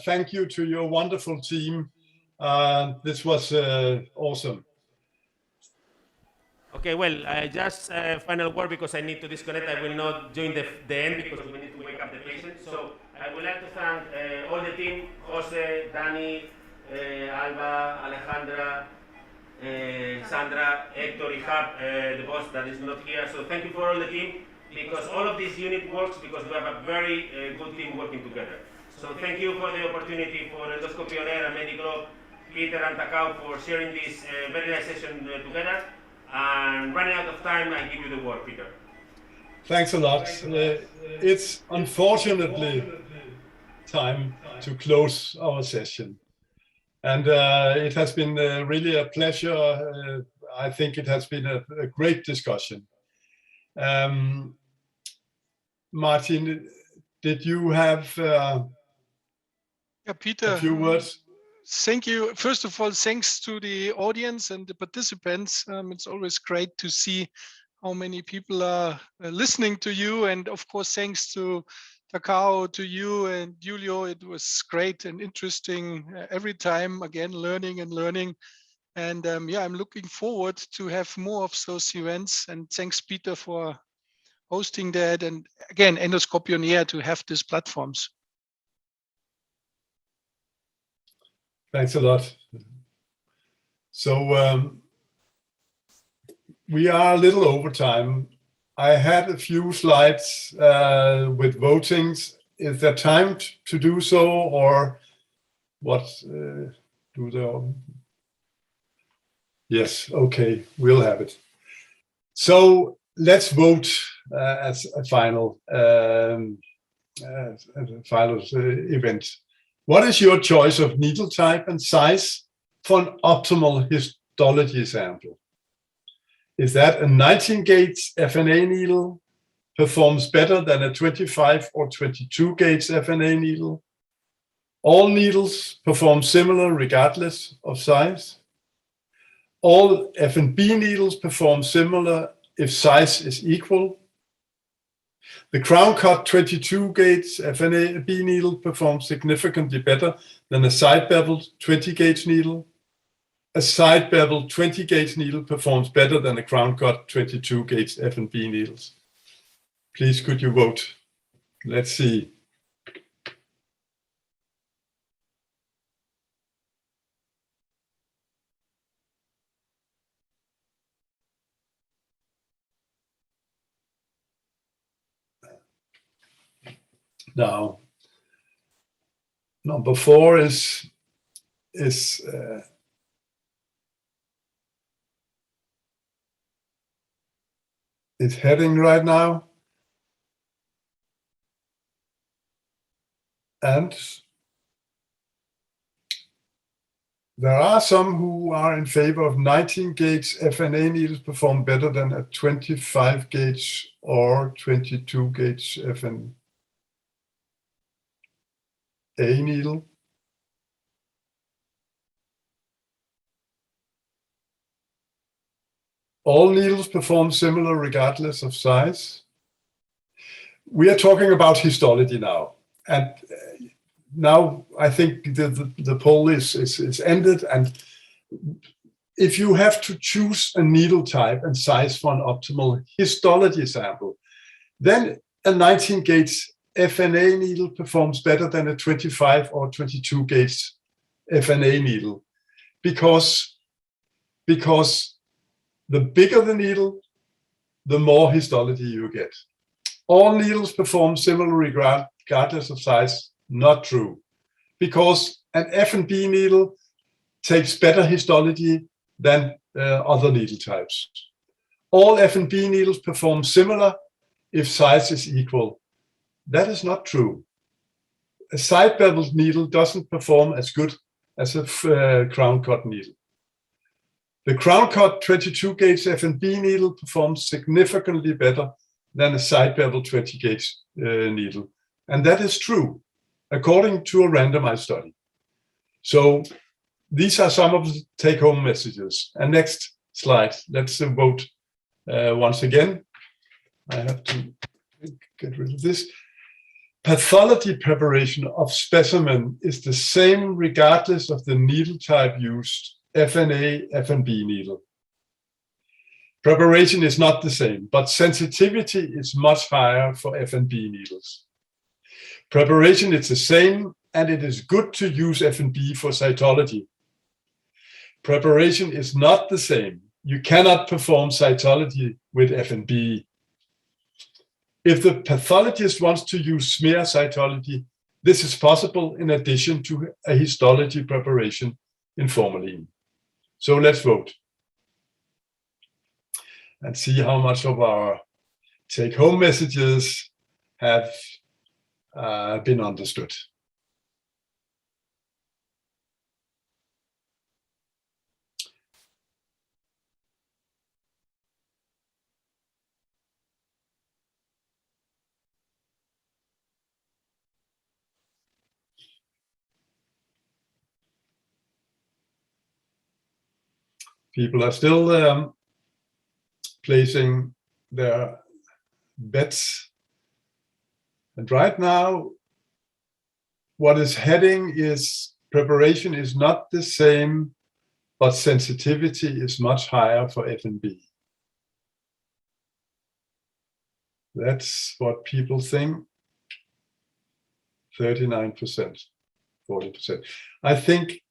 thank you to your wonderful team. This was awesome. Okay, well, just final word because I need to disconnect. I will not join the end because we need to wake up the patient. So I would like to thank all the team, Jose, Dani, Alba, Alejandra, Sandra, Hector, Ihab, the boss that is not here. So thank you for all the team, because all of this unit works because we have a very good team working together. So thank you for the opportunity for Endoscopy on Air and Medi-Globe, Peter and Takao for sharing this very nice session together. And running out of time, I give you the word, Peter. Thanks a lot. It's unfortunately time to close our session. And it has been really a pleasure. I think it has been a great discussion. Martin, did you have Peter, a few words? Thank you. First of all, thanks to the audience and the participants. It's always great to see how many people are listening to you. And of course, thanks to Takao, to you and Julio. It was great and interesting every time, again, learning and learning. And yeah, I'm looking forward to have more of those events. And thanks, Peter, for hosting that. And again, Endoscopy on Air to have these platforms. Thanks a lot. So we are a little over time. I had a few slides with votings. Is there time to do so, or what do they? Yes, okay, we'll have it. So let's vote as a final event. What is your choice of needle type and size for an optimal histology sample? Is that a 19-gauge FNA needle performs better than a 25 or 22-gauge FNA needle? All needles perform similar regardless of size. All FNB needles perform similar if size is equal. The crown cut 22-gauge FNB needle performs significantly better than a side beveled 20-gauge needle. A side beveled 20-gauge needle performs better than a crown cut 22-gauge FNB needles. Please, could you vote? Let's see. Now, number 4 is heading right now. And there are some who are in favor of 19-gauge FNA needles perform better than a 25-gauge or 22-gauge FNA needle. All needles perform similar regardless of size. We are talking about histology now. And now I think the poll is ended. And if you have to choose a needle type and size for an optimal histology sample, then a 19-gauge FNA needle performs better than a 25 or 22-gauge FNA needle because the bigger the needle, the more histology you get. All needles perform similar regardless of size. Not true, because an FNB needle takes better histology than other needle types. All FNB needles perform similar if size is equal. That is not true. A side beveled needle doesn't perform as good as a crown cut needle. The crown cut 22-gauge FNB needle performs significantly better than a side beveled 20-gauge needle. And that is true, according to a randomized study. So these are some of the take-home messages. And next slide, let's vote once again. I have to get rid of this. Pathology preparation of specimen is the same regardless of the needle type used, FNA, FNB needle. Preparation is not the same, but sensitivity is much higher for FNB needles. Preparation is the same, and it is good to use FNB for cytology. Preparation is not the same. You cannot perform cytology with FNB. If the pathologist wants to use smear cytology, this is possible in addition to a histology preparation in formalin. So let's vote and see how much of our take-home messages have been understood. People are still placing their bets. And right now, what is heading is preparation is not the same, but sensitivity is much higher for FNB. That's what people think. 39%, 40%. I think,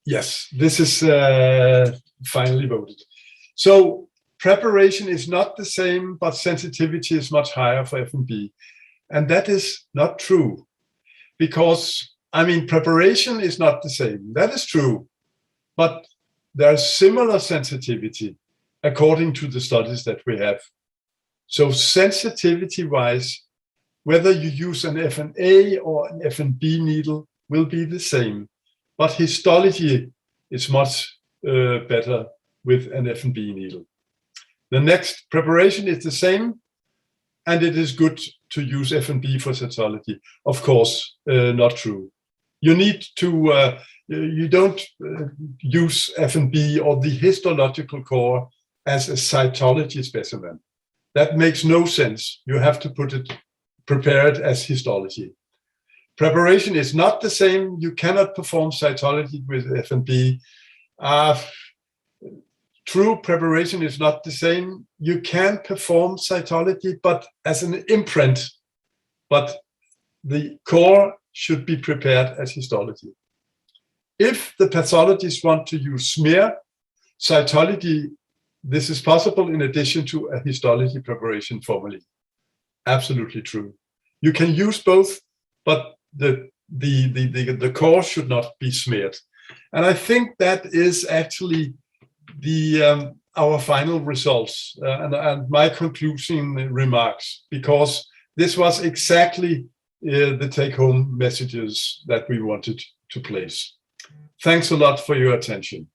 yes, this is finally voted. So preparation is not the same, but sensitivity is much higher for FNB. And that is not true because, I mean, preparation is not the same. That is true, but there's similar sensitivity according to the studies that we have. So sensitivity-wise, whether you use an FNA or an FNB needle will be the same, but histology is much better with an FNB needle. The next preparation is the same, and it is good to use FNB for cytology. Of course, not true. You need to, you don't use FNB or the histological core as a cytology specimen. That makes no sense. You have to prepare it as histology. Preparation is not the same. You cannot perform cytology with FNB. True preparation is not the same. You can perform cytology, but as an imprint, but the core should be prepared as histology. If the pathologists want to use smear cytology, this is possible in addition to a histology preparation formally. Absolutely true. You can use both, but the core should not be smeared. And I think that is actually our final results and my conclusion remarks, because this was exactly the take-home messages that we wanted to place. Thanks a lot for your attention.